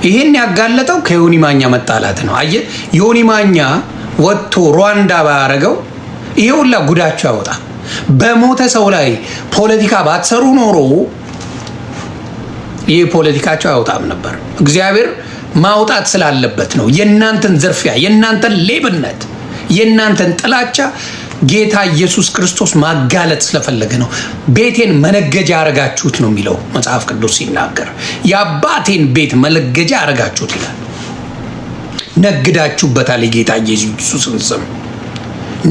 ይሄን ያጋለጠው ከዮኒ ማኛ መጣላት ነው። አየ ዮኒ ማኛ ወጥቶ ሩዋንዳ ባያረገው ይሄ ሁላ ጉዳቸው ያወጣ። በሞተ ሰው ላይ ፖለቲካ ባትሰሩ ኖሮ ይሄ ፖለቲካቸው ያወጣም ነበር። እግዚአብሔር ማውጣት ስላለበት ነው። የእናንተን ዝርፊያ፣ የእናንተን ሌብነት፣ የእናንተን ጥላቻ ጌታ ኢየሱስ ክርስቶስ ማጋለጥ ስለፈለገ ነው። ቤቴን መነገጃ አረጋችሁት ነው የሚለው መጽሐፍ ቅዱስ ሲናገር። የአባቴን ቤት መነገጃ አረጋችሁት ይላል። ነግዳችሁበታል። የጌታ ኢየሱስን ስም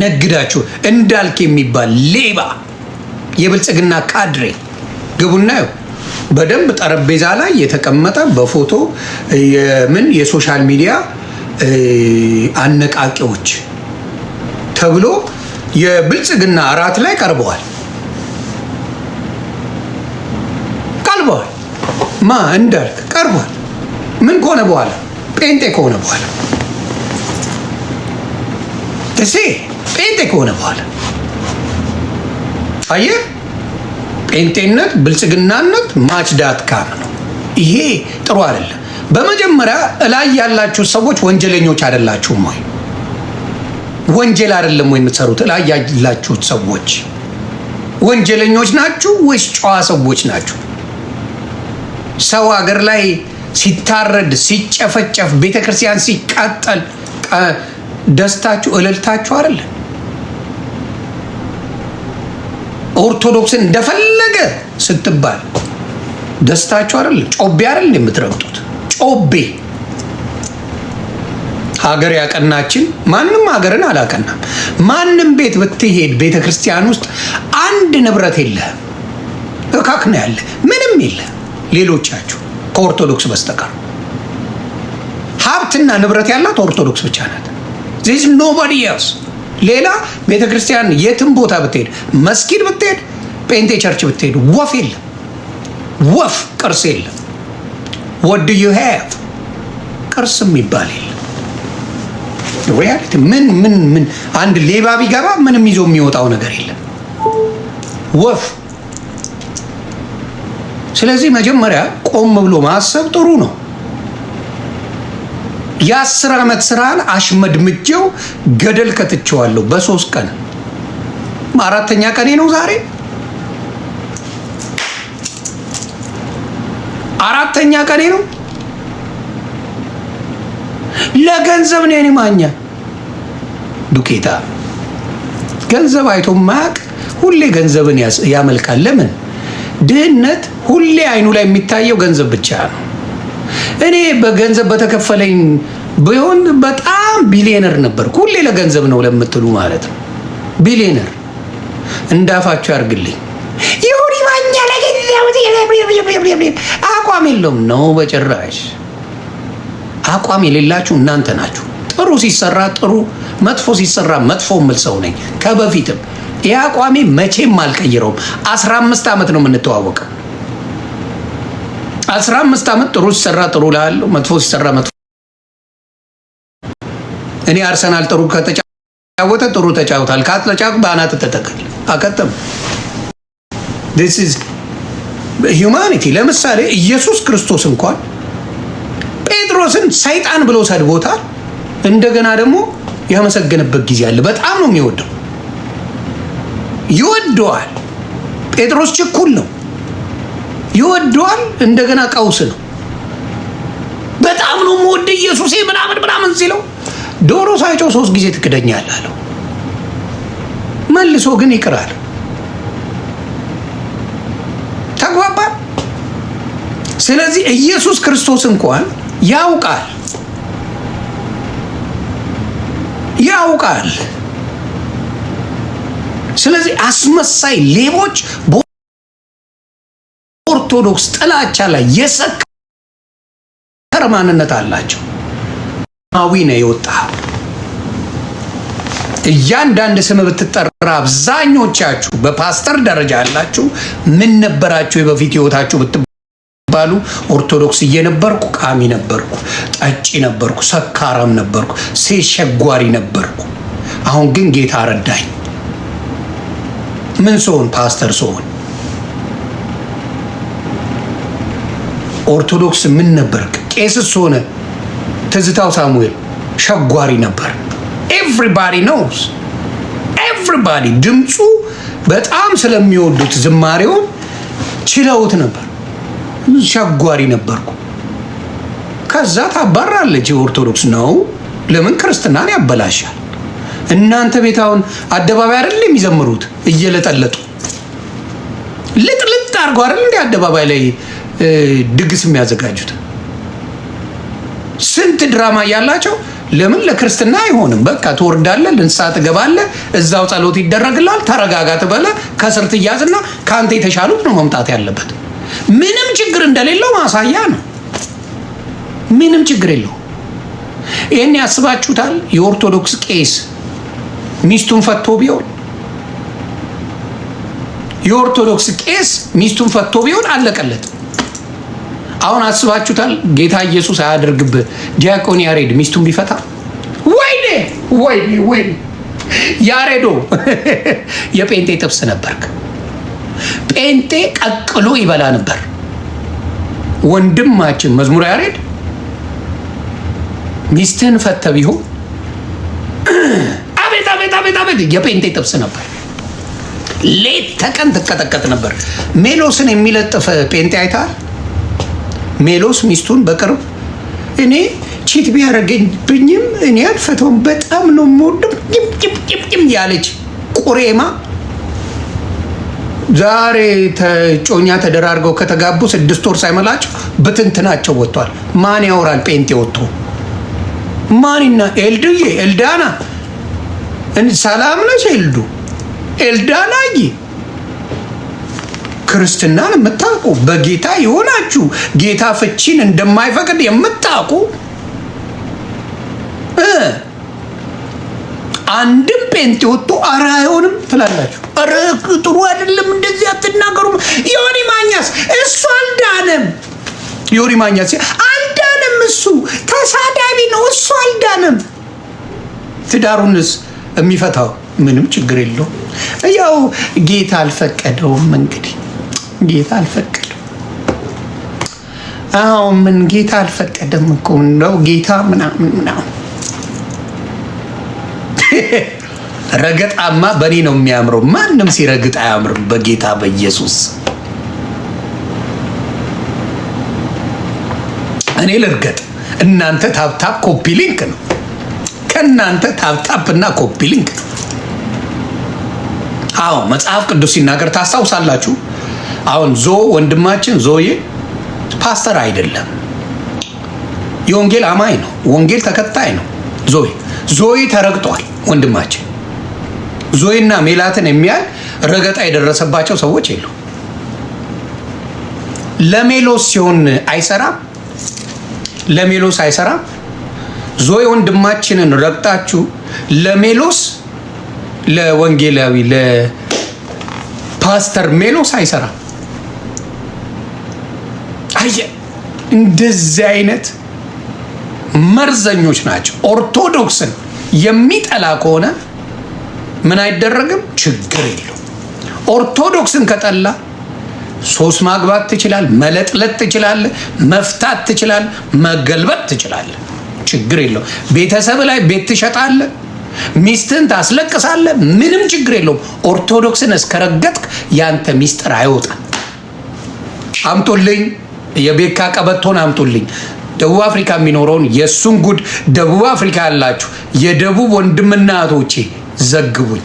ነግዳችሁ። እንዳልክ የሚባል ሌባ የብልጽግና ካድሬ ግቡና በደንብ ጠረጴዛ ላይ የተቀመጠ በፎቶ የምን የሶሻል ሚዲያ አነቃቂዎች ተብሎ የብልጽግና እራት ላይ ቀርበዋል። ማ እንዳልክ ቀርቧል። ምን ከሆነ በኋላ ጴንጤ ከሆነ በኋላ ጴንጤ ከሆነ በኋላ አየህ፣ ጴንጤነት ብልጽግናነት ማች.com ነው። ይሄ ጥሩ አይደለም። በመጀመሪያ እላይ ያላችሁ ሰዎች ወንጀለኞች አይደላችሁም ወይ? ወንጀል አይደለም ወይ የምትሰሩት? እላይ ያላችሁት ሰዎች ወንጀለኞች ናችሁ ወይስ ጨዋ ሰዎች ናችሁ? ሰው ሀገር ላይ ሲታረድ ሲጨፈጨፍ ቤተክርስቲያን ሲቃጠል ደስታችሁ እልልታችሁ አይደለም? ኦርቶዶክስን እንደፈለገ ስትባል ደስታችሁ አይደለም? ጮቤ አይደል የምትረግጡት? ጮቤ ሀገር ያቀናችን ማንም ሀገርን አላቀናም። ማንም ቤት ብትሄድ ቤተክርስቲያን ውስጥ አንድ ንብረት የለህም። እካክ ነው ያለ፣ ምንም የለ። ሌሎቻችሁ ከኦርቶዶክስ በስተቀር ሀብትና ንብረት ያላት ኦርቶዶክስ ብቻ ናት። ዚስ ኖባዲ ኤልስ። ሌላ ቤተክርስቲያን የትም ቦታ ብትሄድ፣ መስጊድ ብትሄድ፣ ጴንጤ ቸርች ብትሄድ ወፍ የለም። ወፍ ቅርስ የለም። what do you have? ቅርስ የሚባል የለም። ሪያሊቲ ምን አንድ ሌባ ቢገባ ምንም ይዞ የሚወጣው ነገር የለም። ወፍ። ስለዚህ መጀመሪያ ቆም ብሎ ማሰብ ጥሩ ነው። የ10 ዓመት ስራን አሽመድምጄው ገደል ከትቼዋለሁ በ3 ቀን። 4ኛ ቀኔ ነው ዛሬ። 4ኛ ቀኔ ነው። ለገንዘብ ነው የኔ ማኛ ዱቄታ። ገንዘብ አይቶ ማቅ ሁሌ ገንዘብን ያመልካል። ለምን? ድህነት ሁሌ አይኑ ላይ የሚታየው ገንዘብ ብቻ ነው። እኔ በገንዘብ በተከፈለኝ ቢሆን በጣም ቢሊየነር ነበርኩ። ሁሌ ለገንዘብ ነው ለምትሉ ማለት ነው ቢሊየነር። እንዳፋችሁ ያርግልኝ። ይሁን ማኛ አቋም የለውም ነው በጭራሽ። አቋም የሌላችሁ እናንተ ናችሁ። ጥሩ ሲሰራ ጥሩ፣ መጥፎ ሲሰራ መጥፎ የምል ሰው ነኝ ከበፊትም። ይህ አቋሜ መቼም አልቀይረውም። 15 ዓመት ነው የምንተዋወቀው። 15 ዓመት ጥሩ ሲሰራ ጥሩ ላለው፣ መጥፎ ሲሰራ መጥፎ። እኔ አርሰናል ጥሩ ከተጫወተ ጥሩ ተጫውታል፣ ካትለጫቅ በአናት ተተከል አከተም። this is humanity። ለምሳሌ ኢየሱስ ክርስቶስ እንኳን ጴጥሮስን ሰይጣን ብሎ ሰድቦታል። እንደገና ደግሞ ያመሰገነበት ጊዜ አለ። በጣም ነው የሚወደው፣ ይወደዋል። ጴጥሮስ ችኩል ነው፣ ይወደዋል። እንደገና ቀውስ ነው። በጣም ነው የምወድ ኢየሱሴ ምናምን ሲለው ዶሮ ሳይጮህ 3 ጊዜ ትክደኛለህ አለው። መልሶ ግን ይቅራል። ተግባባን። ስለዚህ ኢየሱስ ክርስቶስ እንኳን ያውቃል። ስለዚህ አስመሳይ ሌቦች በኦርቶዶክስ ጥላቻ ላይ የሰከረ ማንነት አላቸው። አዊ ነው የወጣ እያንዳንድ ስም ብትጠራ አብዛኞቻችሁ በፓስተር ደረጃ ያላችሁ ምን ነበራችሁ? የበፊት ህይወታችሁ ብትባሉ ኦርቶዶክስ እየነበርኩ ቃሚ ነበርኩ፣ ጠጪ ነበርኩ፣ ሰካራም ነበርኩ፣ ሴት ሸጓሪ ነበርኩ። አሁን ግን ጌታ ረዳኝ። ምን ሰውን ፓስተር ሰውን ኦርቶዶክስ ምን ነበርክ? ቄስስ ሆነ ትዝታው ሳሙኤል ሸጓሪ ነበር። ኤቭሪባዲ ኖውስ ኤቭሪባዲ ድምፁ በጣም ስለሚወዱት ዝማሬውን ችለውት ነበር። ሸጓሪ ነበርኩ። ከዛ ታባራለች። የኦርቶዶክስ ነው ለምን ክርስትናን ያበላሻል? እናንተ ቤት አሁን አደባባይ አይደል የሚዘምሩት እየለጠለጡ ልጥልጥ አድርጎ አይደል እንደ አደባባይ ላይ ድግስ የሚያዘጋጁት? ስንት ድራማ እያላቸው ለምን ለክርስትና አይሆንም? በቃ ትወርዳለህ፣ ንስሐ ትገባለህ፣ እዛው ጸሎት ይደረግልሃል፣ ተረጋጋ ትበለህ፣ ከስር ትያዝና ከአንተ የተሻሉት ነው መምጣት ያለበት። ምንም ችግር እንደሌለው ማሳያ ነው። ምንም ችግር የለው። ይህን ያስባችሁታል? የኦርቶዶክስ ቄስ ሚስቱን ፈቶ ቢሆን የኦርቶዶክስ ቄስ ሚስቱን ፈቶ ቢሆን አለቀለት። አሁን አስባችሁታል? ጌታ ኢየሱስ አያደርግብህ ዲያቆን ያሬድ ሚስቱን ቢፈታ? ወይኔ ወይኔ ወይኔ! ያሬዶ የጴንጤ ጥብስ ነበርክ። ጴንጤ ቀቅሎ ይበላ ነበር። ወንድማችን መዝሙር ያሬድ ሚስትህን ፈተ ቢሆን አቤት አቤት አቤት አቤት! የጴንጤ ጥብስ ነበር። ሌት ተቀን ትቀጠቀጥ ነበር። ሜሎስን የሚለጥፍ ጴንጤ አይተሃል? ሜሎስ ሚስቱን በቅርብ እኔ ቺት ቢያደርገኝብኝም እኔ አልፈተውም በጣም ነው የምወደው ጭም ያለች ቁሬማ ዛሬ ጮኛ ተደራርገው ከተጋቡ 6 ወር ሳይመላቸው ብትንትናቸው ወጥቷል። ማን ያወራል? ጴንጤ ወጥቶ ማንና ኤልዱዬ ኤልዳና ሰላም ነሽ ኤልዱ ኤልዳናዬ ክርስትናን የምታውቁ በጌታ የሆናችሁ ጌታ ፍቺን እንደማይፈቅድ የምታውቁ አንድም ጴንጤ ወጥቶ ኧረ አይሆንም ትላላችሁ። ኧረ ጥሩ አይደለም እንደዚህ አትናገሩም። ዮኒ ማኛስ እሱ አልዳነም። ዮኒ ማኛስ አልዳነም። እሱ ተሳዳቢ ነው። እሱ አልዳነም። ትዳሩንስ የሚፈታው ምንም ችግር የለውም። ያው ጌታ አልፈቀደውም። እንግዲህ ጌታ አልፈቀደም። አዎ ምን ጌታ አልፈቀደም እኮ ነው ጌታ ምናምን ረገጣማ በኔ ነው የሚያምረው። ማንም ሲረግጥ አያምርም በጌታ በኢየሱስ። እኔ ልርገጥ፣ እናንተ ታፕታፕ ኮፒ ሊንክ ነው። ከእናንተ ታፕታፕ እና ኮፒ ሊንክ ነው። አዎ መጽሐፍ ቅዱስ ሲናገር ታስታውሳላችሁ። አሁን ወንድማችን ዞዬ ፓስተር አይደለም፣ የወንጌል አማኝ ነው፣ ወንጌል ተከታይ ነው። ዞዬ ተረግጧል። ወንድማችን ዞይና ሜላትን የሚያል ረገጣ የደረሰባቸው ሰዎች የሉ። ለሜሎስ ሲሆን አይሰራም፣ ለሜሎስ አይሰራም። ዞይ ወንድማችንን ረግጣችሁ ለሜሎስ ለወንጌላዊ ለፓስተር ሜሎስ አይሰራም። አየ እንደዚህ አይነት መርዘኞች ናቸው። ኦርቶዶክስን የሚጠላ ከሆነ ምን አይደረግም? ችግር የለው። ኦርቶዶክስን ከጠላ 3 ማግባት ትችላል፣ መለጥለጥ ትችላል፣ መፍታት ትችላል፣ መገልበጥ ትችላል። ችግር የለው። ቤተሰብ ላይ ቤት ትሸጣለ፣ ሚስትን ታስለቅሳለ፣ ምንም ችግር የለውም። ኦርቶዶክስን እስከረገጥክ ያንተ ሚስጥር አይወጣም። አምጡልኝ፣ የቤካ ቀበቶን አምጡልኝ። ደቡብ አፍሪካ የሚኖረውን የእሱን ጉድ ደቡብ አፍሪካ ያላችሁ የደቡብ ወንድምና እህቶቼ ዘግቡኝ።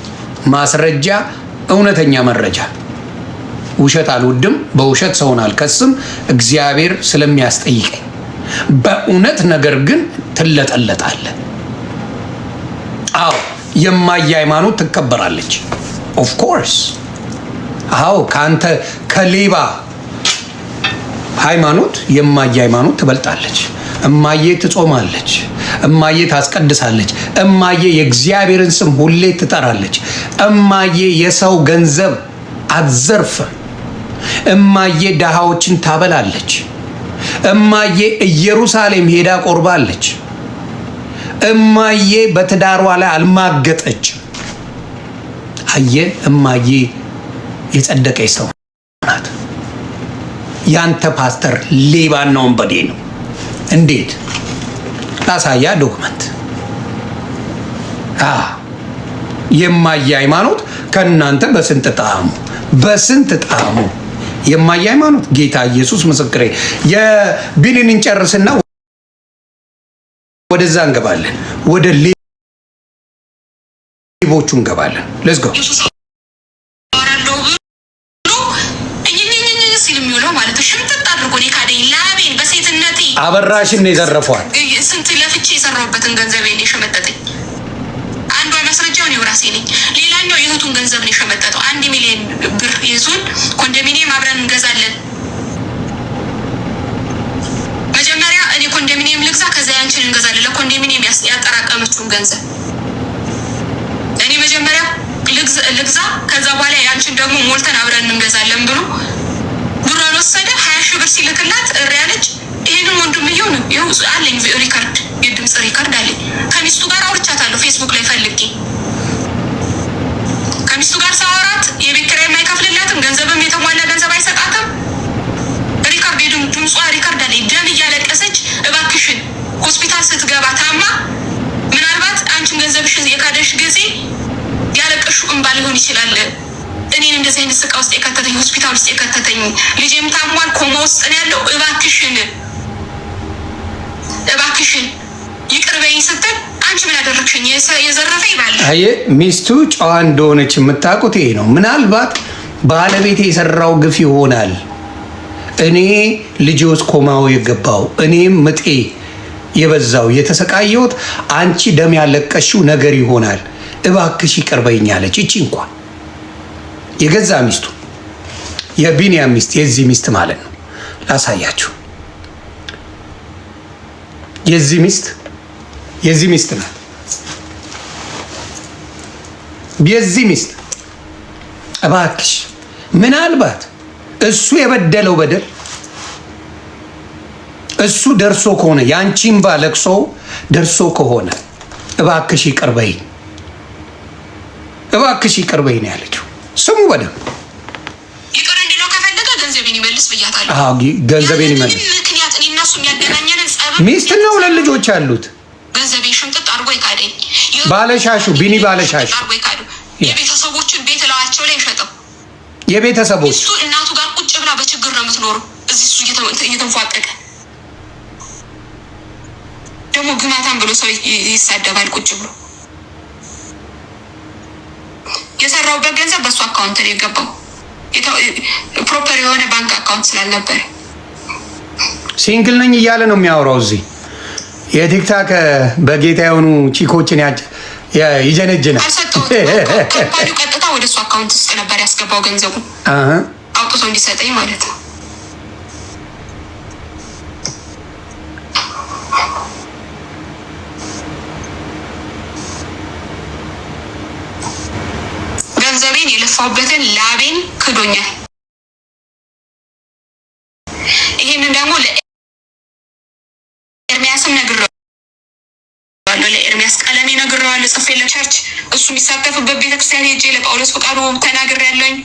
ማስረጃ፣ እውነተኛ መረጃ። ውሸት አልወድም፣ በውሸት ሰውን አልከስም፣ እግዚአብሔር ስለሚያስጠይቀኝ። በእውነት ነገር ግን ትለጠለጣለ። አዎ የማየ ሃይማኖት ትከበራለች። ኦፍ ኮርስ አዎ ከአንተ ከሌባ ሃይማኖት የማየ ሃይማኖት ትበልጣለች። እማዬ ትጾማለች፣ እማዬ ታስቀድሳለች፣ እማዬ የእግዚአብሔርን ስም ሁሌ ትጠራለች፣ እማዬ የሰው ገንዘብ አትዘርፍም፣ እማዬ ድሃዎችን ታበላለች፣ እማዬ ኢየሩሳሌም ሄዳ ቆርባለች፣ እማዬ በትዳሯ ላይ አልማገጠችም። አየ እማዬ የጸደቀች ሰው ናት። ያንተ ፓስተር ሌባና ወንበዴ ነው። እንዴት ላሳያ ዶክመንት የማየ ሃይማኖት ከእናንተ በስንት ጣዕሙ የማየ ሃይማኖት ጌታ ኢየሱስ ምስክሬ። የቢኒን እንጨርስና ወደዛ እንገባለን፣ ወደ ሌቦቹ እንገባለን። ሌትስ ጎ አበራሽን ነው የዘረፏል። ስንት ለፍቼ የሰራሁበትን ገንዘብ ነው የሸመጠጠኝ። አንዷ ማስረጃው ነው ራሴ ነኝ። ሌላኛው የእህቱን ገንዘብ ነው የሸመጠጠው። 1 ሚሊዮን ብር ይዙን ኮንዶሚኒየም አብረን እንገዛለን። መጀመሪያ እኔ ኮንዶሚኒየም ልግዛ፣ ከዛ ያንቺን እንገዛለን። ለኮንዶሚኒየም ያጠራቀመችውን ገንዘብ እኔ መጀመሪያ ልግዛ፣ ከዛ በኋላ ያንቺን ደግሞ ሞልተን አብረን እንገዛለን ብሎ ብሯን ወሰደ። 20 ሺህ ብር ሲልክላት እሪ ያለች። ይሄንን ወንድምየው ነው ይኸው አለኝ ሪካርድ፣ የድምፅ ሪካርድ አለኝ። ከሚስቱ ጋር አውርቻታለሁ ፌስቡክ ላይ ፈልጌ። ከሚስቱ ጋር ሳወራት የቤት ኪራይ የማይከፍልላትም፣ ገንዘብም የተሟላ ገንዘብ አይሰጣትም። ሪካርድ ድምጿ ሪካርድ አለኝ። ደም እያለቀሰች እባክሽን ሆስፒታል ስትገባ ታማ ምናልባት አንቺን ገንዘብሽን የካደሽ ጊዜ ያለቀሹ እንባ ሊሆን ይችላል እኔን እንደዚህ አይነት ስቃ ውስጥ የከተተኝ፣ ሆስፒታል ውስጥ የከተተኝ፣ ልጄም ታሟል ኮማ ውስጥ ነው ያለው፣ እባክሽን ይቅር በይኝ ስትል አንቺ ምን አደረግሽኝ? የዘረፈ ይባል። አየ ሚስቱ ጨዋ እንደሆነች የምታውቁት ይሄ ነው። ምናልባት ባለቤቴ የሰራው ግፍ ይሆናል እኔ ልጄ ውስጥ ኮማው የገባው፣ እኔም ምጤ የበዛው የተሰቃየሁት፣ አንቺ ደም ያለቀሽው ነገር ይሆናል፣ እባክሽ ይቅር በይኝ አለች። እቺ እንኳን የገዛ ሚስቱ የቢኒያም ሚስት የዚህ ሚስት ማለት ነው። ላሳያችሁ። የዚህ ሚስት ናት። የዚህ ሚስት እባክሽ ምናልባት እሱ የበደለው በደል እሱ ደርሶ ከሆነ ያንቺን ባለቅሶ ደርሶ ከሆነ እባክሽ ይቅር በይኝ፣ እባክሽ ይቅር በይኝ ነው ያለችው። ስሙ በደንብ ይቅር እንዲለው ከፈለገ ገንዘቤን ይመልስ ብያታለሁ። ገንዘቤን ይመልስ። ምክንያት እኔ እና እሱ የሚያገናኘንን ጸብ፣ ሚስትና 2 ልጆች አሉት። ገንዘቤን ሽምጥጥ አድርጎ ይካደኝ። ባለሻሹ ቢኒ ባለሻሹ የቤተሰቦችን ቤት እላዋቸው ላይ ሸጠው። የቤተሰቦች እሱ እናቱ ጋር ቁጭ ብላ በችግር ነው የምትኖረው። እዚህ እሱ እየተንፏቀቀ ደግሞ ግማታም ብሎ ሰው ይሳደባል ቁጭ ብሎ። የሰራውበት ገንዘብ በእሱ አካውንት ነው የገባው። ፕሮፐር የሆነ ባንክ አካውንት ስላልነበረ ሲንግል ነኝ እያለ ነው የሚያወራው። እዚህ የቲክታክ በጌታ የሆኑ ቺኮችን ይጀነጅናል። ካምፓኒው ቀጥታ ወደ እሱ አካውንት ውስጥ ነበር ያስገባው ገንዘቡ አውጥቶ እንዲሰጠኝ ማለት ነው። ገንዘቤን የለፋውበትን ላቤን ክዶኛል። ይህንን ደግሞ ለኤርሚያስም ነግሬዋለሁ። ለኤርሚያስ ቀለሜ ነግሬዋለሁ። ጽፌ ለቸርች እሱ የሚሳተፍበት ቤተክርስቲያን ሄጄ ለጳውሎስ ፈቃዱ ተናግሬያለሁኝ።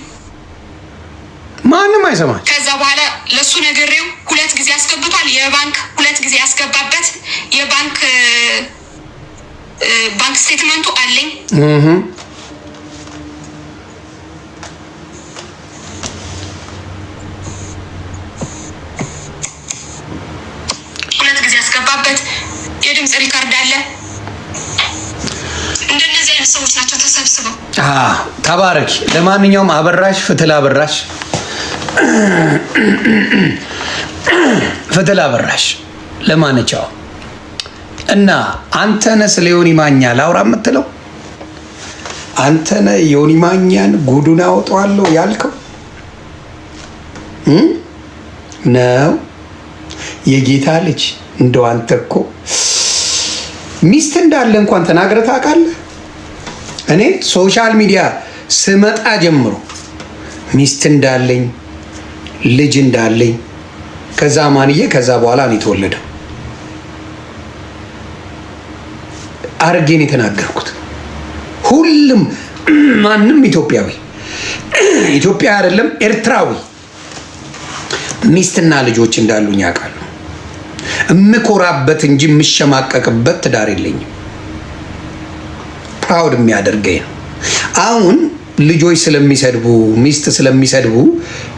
ማንም አይሰማኝ። ከዛ በኋላ ለእሱ ነግሬው 2 ጊዜ አስገብቷል። የባንክ 2 ጊዜ ያስገባበት የባንክ ስቴትመንቱ አለኝ። የድምፅ ሪካርድ አለ። እንደነዚህ አይነት ሰዎች ናቸው ተሰብስበው። ተባረኪ። ለማንኛውም አበራሽ ፍትል አበራሽ ለማንኛው እና አንተነ ስለ ዮኒ ማኛ ላውራ የምትለው አንተነ ዮኒ ማኛን ጉዱን አወጣዋለሁ ያልከው ነው የጌታ ልጅ። እንደው አንተ እኮ ሚስት እንዳለ እንኳን ተናግረህ ታውቃለህ? እኔ ሶሻል ሚዲያ ስመጣ ጀምሮ ሚስት እንዳለኝ ልጅ እንዳለኝ ከዛ ማንዬ ከዛ በኋላ ነው የተወለደው አርጌን የተናገርኩት። ሁሉም ማንም ኢትዮጵያ አይደለም ኤርትራዊ ሚስትና ልጆች እንዳሉኝ ያውቃሉ። እምኮራበት እንጂ የምሸማቀቅበት ትዳር የለኝም። ፕራውድ የሚያደርገኝ ነው። አሁን ልጆች ስለሚሰድቡ ሚስት ስለሚሰድቡ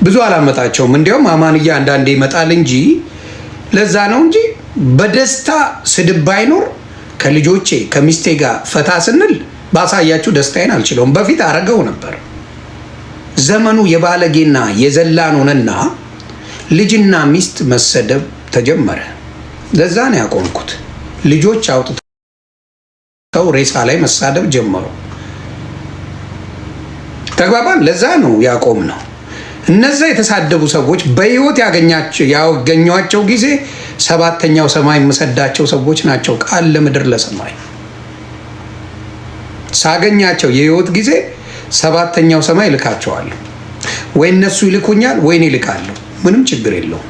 ብዙ አላመጣቸውም። እንዲያውም አማንያ አንዳንዴ ይመጣል እንጂ ለዛ ነው እንጂ በደስታ ስድብ ባይኖር ከልጆቼ ከሚስቴ ጋር ፈታ ስንል ባሳያችሁ ደስታዬን አልችለውም። በፊት አረገው ነበር። ዘመኑ የባለጌና የዘላን ሆነና ልጅና ሚስት መሰደብ ተጀመረ። ለዛ ነው ያቆምኩት። ልጆች አውጥተው ሬሳ ላይ መሳደብ ጀመሩ። ተግባባን። ለዛ ነው ያቆም ነው። እነዛ የተሳደቡ ሰዎች በህይወት ያገኟቸው ጊዜ ሰባተኛው ሰማይ የምሰዳቸው ሰዎች ናቸው። ቃል ለምድር ለሰማይ ሳገኛቸው የህይወት ጊዜ ሰባተኛው ሰማይ ልካቸዋለሁ። ወይ እነሱ ይልኩኛል ወይ እኔ እልካለሁ። ምንም ችግር የለውም።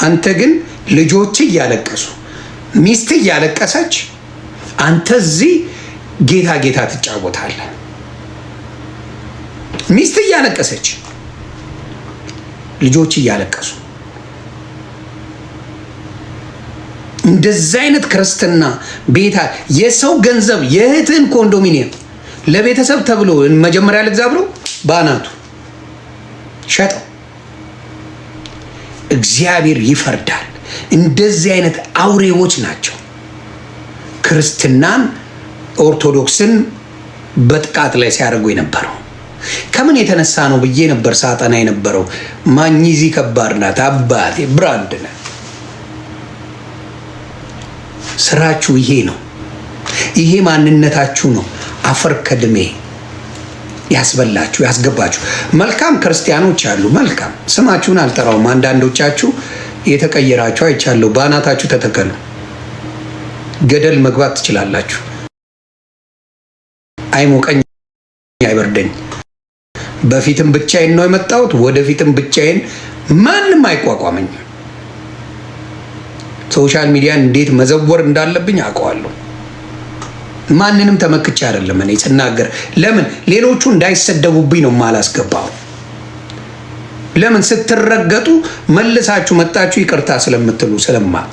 አንተ ግን ልጆች እያለቀሱ ሚስት እያለቀሰች አንተ እዚህ ጌታ ጌታ ትጫወታለህ። ሚስት እያለቀሰች ልጆች እያለቀሱ እንደዚህ አይነት ክርስትና ቤታ የሰው ገንዘብ የእህትን ኮንዶሚኒየም ለቤተሰብ ተብሎ መጀመሪያ ልግዛ ብሎ ባናቱ ሸጠው። እግዚአብሔር ይፈርዳል። እንደዚህ አይነት አውሬዎች ናቸው ክርስትናን ኦርቶዶክስን በጥቃት ላይ ሲያደርጉ የነበረው። ከምን የተነሳ ነው ብዬ ነበር ሳጠና የነበረው። ማግኒዚ ከባድ ናት አባቴ፣ ብራንድ ነ ስራችሁ ይሄ ነው። ይሄ ማንነታችሁ ነው። አፈር ከድሜ ያስበላችሁ ያስገባችሁ መልካም ክርስቲያኖች አሉ። መልካም ስማችሁን አልጠራውም። አንዳንዶቻችሁ የተቀየራችሁ አይቻለሁ። ባናታችሁ ተተከሉ። ገደል መግባት ትችላላችሁ። አይሞቀኝ አይበርደኝ። በፊትም ብቻዬን ነው የመጣሁት፣ ወደፊትም ብቻዬን፣ ማንም አይቋቋመኝም። ሶሻል ሚዲያን እንዴት መዘወር እንዳለብኝ አውቀዋለሁ። ማንንም ተመክቼ አይደለም እኔ ስናገር። ለምን ሌሎቹ እንዳይሰደቡብኝ ነው የማላስገባው። ለምን ስትረገጡ መልሳችሁ መጣችሁ ይቅርታ ስለምትሉ ስለማቅ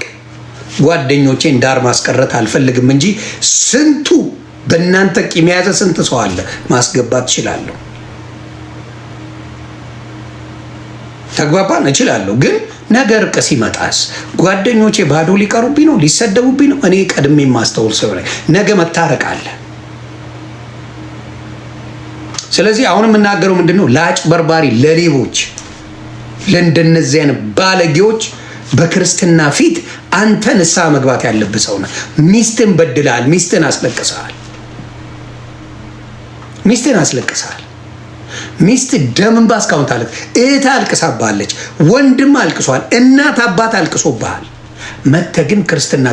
ጓደኞቼን ዳር ማስቀረት አልፈልግም እንጂ ስንቱ በእናንተ ቂም የያዘ ስንት ሰው አለ ማስገባት እችላለሁ። ተግባባን እችላለሁ። ግን ነገር እርቅ ሲመጣስ ጓደኞቼ ባዶ ሊቀሩብኝ ነው፣ ሊሰደቡብኝ ነው። እኔ ቀድሜ የማስተውል ሰው ላይ ነገ መታረቅ አለ። ስለዚህ አሁን የምናገረው ምንድን ነው? ለአጭበርባሪ፣ ለሌቦች፣ ለእንደነዚህ አይነት ባለጌዎች በክርስትና ፊት አንተ ንስሐ መግባት ያለብህ ሰው ነህ። ሚስትን በድለሃል፣ ሚስትን አስለቅሰሃል፣ ሚስትን አስለቅሰሃል። ሚስት ደምን ባስካውንት አለ። እህት አልቅሳባለች፣ ወንድም አልቅሷል፣ እናት አባት አልቅሶብሃል። መተህ ግን ክርስትና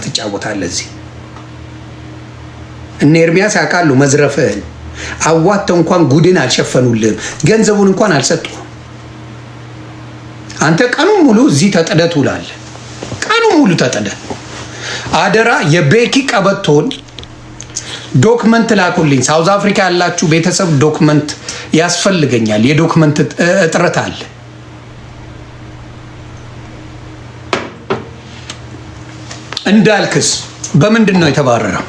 ትጫወታለህ። እዚህ እነ ኤርሚያስ ያውቃሉ መዝረፍህን። አዋተው እንኳን ጉድን አልሸፈኑልህም፣ ገንዘቡን እንኳን አልሰጡህም። አንተ ቀኑን ሙሉ እዚህ ተጥደህ ትውላለህ። ቀኑን ሙሉ ተጥደህ። አደራ የቤኪ ቀበቶን ዶክመንት ላኩልኝ። ሳውዝ አፍሪካ ያላችሁ ቤተሰብ ዶክመንት ያስፈልገኛል። የዶክመንት እጥረት አለ። እንዳልክስ በምንድን ነው የተባረረው?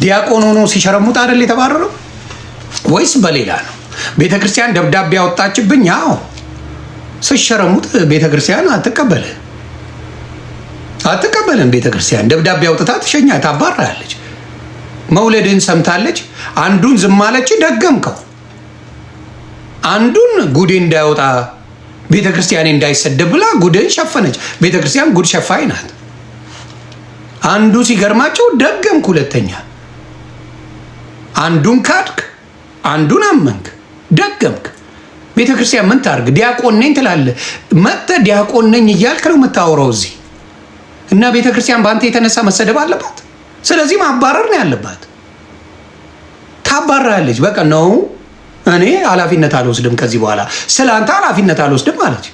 ዲያቆን ሆኖ ሲሸረሙት አይደል የተባረረው? ወይስ በሌላ ነው? ቤተክርስቲያን ደብዳቤ ያወጣችብኝ። ያው ሲሸረሙት ቤተክርስቲያን አትቀበልም። ቤተክርስቲያን ደብዳቤ አውጥታ ትሸኛ ታባራለች። መውለድን ሰምታለች። አንዱን ዝም አለች፣ ደገምከው። አንዱን ጉዴ እንዳይወጣ ቤተክርስቲያን እንዳይሰደብ ብላ ጉድን ሸፈነች። ቤተክርስቲያን ጉድ ሸፋኝ ናት። አንዱ ሲገርማቸው ደገምክ። ሁለተኛ አንዱን ካድክ፣ አንዱን አመንክ፣ ደገምክ። ቤተክርስቲያን ምን ታርግ? ዲያቆን ነኝ ትላለህ። መጥተህ ዲያቆን ነኝ እያልክ ነው የምታወራው እዚህ። እና ቤተክርስቲያን በአንተ የተነሳ መሰደብ አለባት። ስለዚህ ማባረር ነው ያለባት። ታባራለች። በቃ ነው እኔ ኃላፊነት አልወስድም ከዚህ በኋላ ስለ አንተ ኃላፊነት አልወስድም አለች።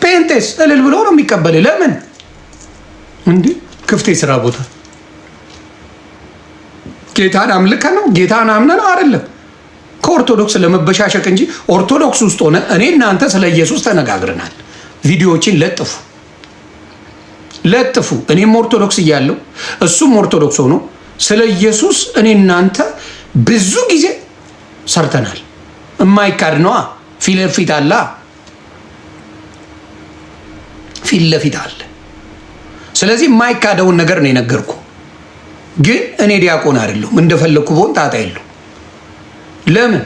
ፔንቴስ እልል ብሎ ነው የሚቀበል። ለምን እንዲህ ክፍት የስራ ቦታ ጌታን አምልከ ነው ጌታን አምነ ነው አይደለም። ከኦርቶዶክስ ለመበሻሸቅ እንጂ ኦርቶዶክስ ውስጥ ሆነ እኔ እናንተ ስለ ኢየሱስ ተነጋግረናል። ቪዲዮዎችን ለጥፉ። እኔም ኦርቶዶክስ እያለሁ እሱም ኦርቶዶክስ ሆኖ ስለ ኢየሱስ እኔ እናንተ ብዙ ጊዜ ሰርተናል። የማይካድ ነዋ። ፊት ለፊት አለ። ስለዚህ የማይካደውን ነገር ነው የነገርኩ። ግን እኔ ዲያቆን አይደለሁም። እንደፈለግኩ ቦን ጣጣ የለውም። ለምን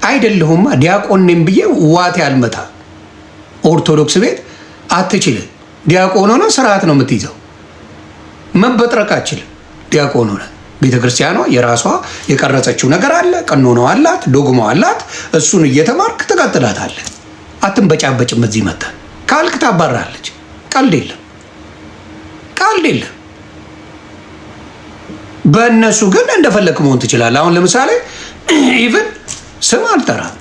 አይደለሁማ? ዲያቆን ነኝ ብዬ ዋቴ አልመታ። ኦርቶዶክስ ቤት አትችልም። ዲያቆን ሆነ ስርዓት ነው የምትይዘው። መበጥረቅ አችልም። ዲያቆን ሆነ ቤተ ክርስቲያኗ የራሷ የቀረጸችው ነገር አለ። ቀኖናው አላት፣ ዶግማው አላት። እሱን እየተማርክ ትቀጥላታለህ። አትንበጫበጭም። እዚህ መጣ ካልክ ታባራለች። ቀልድ የለም። በእነሱ ግን እንደፈለክ መሆን ትችላለህ። አሁን ለምሳሌ ኢቭን ስም አልጠራም።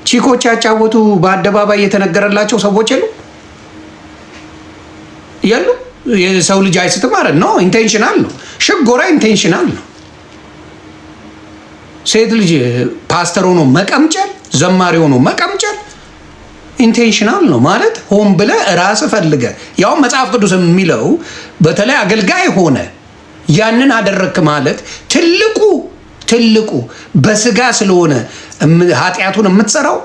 ቺኮች ያጫወቱ በአደባባይ የተነገረላቸው ሰዎች የሉ። የሰው ልጅ አይስትም ማለት ነው። ኢንቴንሽናል ነው። ሽጎራ ኢንቴንሽናል ነው። ሴት ልጅ ፓስተር ሆኖ መቀምጨል፣ ዘማሪ ሆኖ መቀምጨል ኢንቴንሽናል ነው ማለት ሆን ብለህ ራስህ ፈልገህ። ያው መጽሐፍ ቅዱስ የሚለው በተለይ አገልጋይ ሆነ ያንን አደረክ ማለት ትልቁ በስጋ ስለሆነ ኃጢአቱን የምትሰራው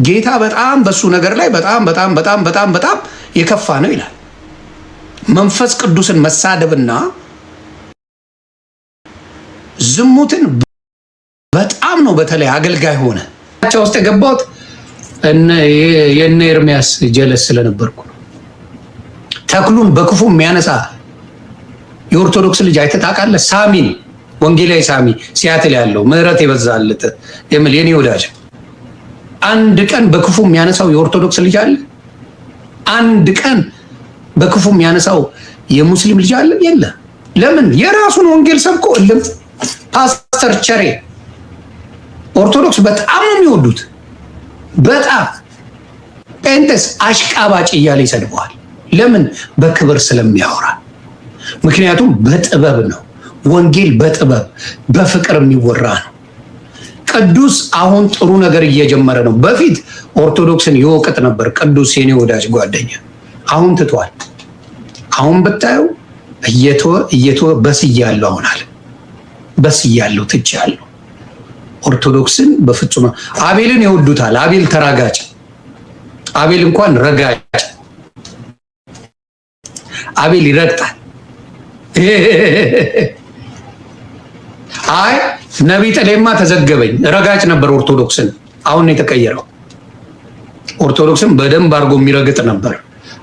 ጌታ በጣም በሱ ነገር ላይ በጣም የከፋ ነው ይላል። መንፈስ ቅዱስን መሳደብና ዝሙትን በጣም ነው። በተለይ አገልጋይ ሆነ ውስጥ የገባሁት የነ ኤርሚያስ ጀለስ ስለነበርኩ ነው። ተክሉን በክፉ የሚያነሳ የኦርቶዶክስ ልጅ አይተህ ታውቃለህ? ሳሚን ወንጌላዊ ሳሚ ሲያትል ያለው ምህረት የበዛለት የምል የኔ ወዳጅ አንድ ቀን በክፉ የሚያነሳው የኦርቶዶክስ ልጅ አለ? አንድ ቀን በክፉ የሚያነሳው የሙስሊም ልጅ አለ? የለ። ለምን? የራሱን ወንጌል ሰብኮ እልም። ፓስተር ቸሬ ኦርቶዶክስ በጣም ነው የሚወዱት። በጣም ጴንጤስ አሽቃባጭ እያለ ይሰድበዋል። ለምን? በክብር ስለሚያወራ። ምክንያቱም በጥበብ ነው። ወንጌል በጥበብ በፍቅር የሚወራ ነው። ቅዱስ አሁን ጥሩ ነገር እየጀመረ ነው። በፊት ኦርቶዶክስን ይወቅጥ ነበር ቅዱስ የኔ ወዳጅ ጓደኛ። አሁን ትቷል። አሁን ብታየው እየተወ በስያለሁ አሁን አለ በስያለሁ ትቻለሁ። ኦርቶዶክስን በፍጹም አቤልን ይወዱታል። አቤል ተራጋጭ፣ አቤል እንኳን ረጋጭ። አቤል ይረግጣል። አይ ነቢይ ጥሌማ ተዘገበኝ። ረጋጭ ነበር ኦርቶዶክስን። አሁን የተቀየረው ኦርቶዶክስን በደንብ አድርጎ የሚረግጥ ነበር።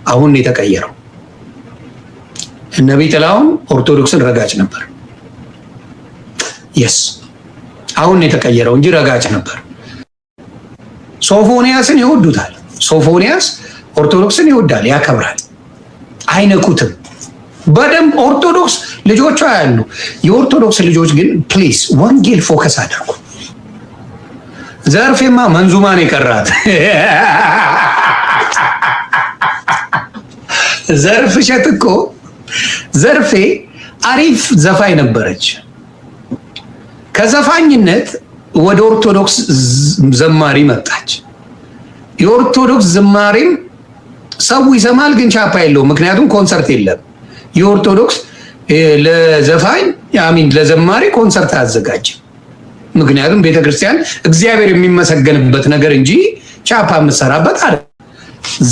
አሁን የተቀየረው ነቢይ ጥላሁን ኦርቶዶክስን ረጋጭ ነበር። የስ አሁን የተቀየረው እንጂ ረጋጭ ነበር። ሶፎንያስን ይወዱታል። ሶፎንያስ ኦርቶዶክስን ይወዳል፣ ያከብራል። አይነኩትም። በደንብ ኦርቶዶክስ ልጆቿ ያሉ የኦርቶዶክስ ልጆች ግን ፕሊዝ ወንጌል ፎከስ አድርጉ። ዘርፌማ መንዙማን የቀራት ዘርፍ እሸት እኮ ዘርፌ አሪፍ ዘፋኝ ነበረች። ከዘፋኝነት ወደ ኦርቶዶክስ ዘማሪ መጣች። የኦርቶዶክስ ዝማሬም ሰው ይሰማል፣ ግን ቻፓ የለውም። ምክንያቱም ኮንሰርት የለም። የኦርቶዶክስ ለዘፋኝ ለዘማሪ ኮንሰርት አዘጋጅ። ምክንያቱም ቤተክርስቲያን እግዚአብሔር የሚመሰገንበት ነገር እንጂ ቻፓ የምትሰራበት አለ።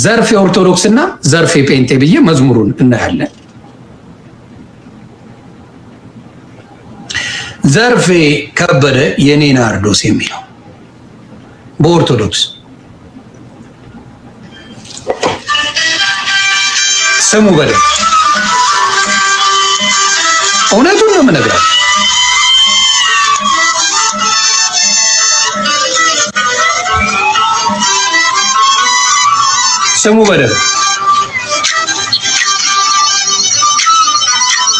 ዘርፌ ኦርቶዶክስ እና ዘርፌ ጴንጤ ብዬ መዝሙሩን እናያለን። ዘርፌ ከበደ የኔ ናርዶስ የሚለው በኦርቶዶክስ ስሙ። በደንብ እውነቱን ነው የምነግራችሁ። ስሙ በደንብ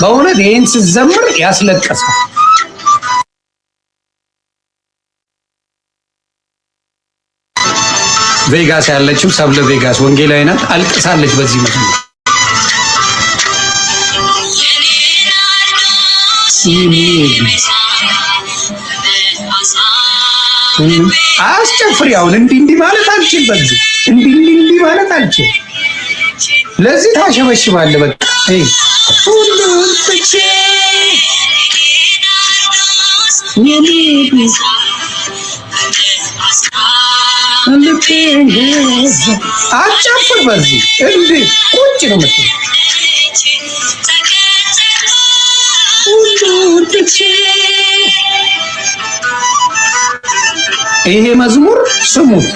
በእውነት ይህን ስትዘምር ያስለቀሳል። ቬጋስ ያለችው ሰብለ ቬጋስ ወንጌላዊ ናት። አልቅሳለች በዚህ መዝሙር። አስጨፍሪ። አሁን እንዲህ ማለት አልችል፣ በዚህ እንዲህ ማለት አልችል። ለዚህ ታሸበሽባለህ። በቃ ሁሉን ትቼ አጨፍር። በዚህ እንዲህ ቁጭ ነው የምትለው። ይሄ መዝሙር ስሙት።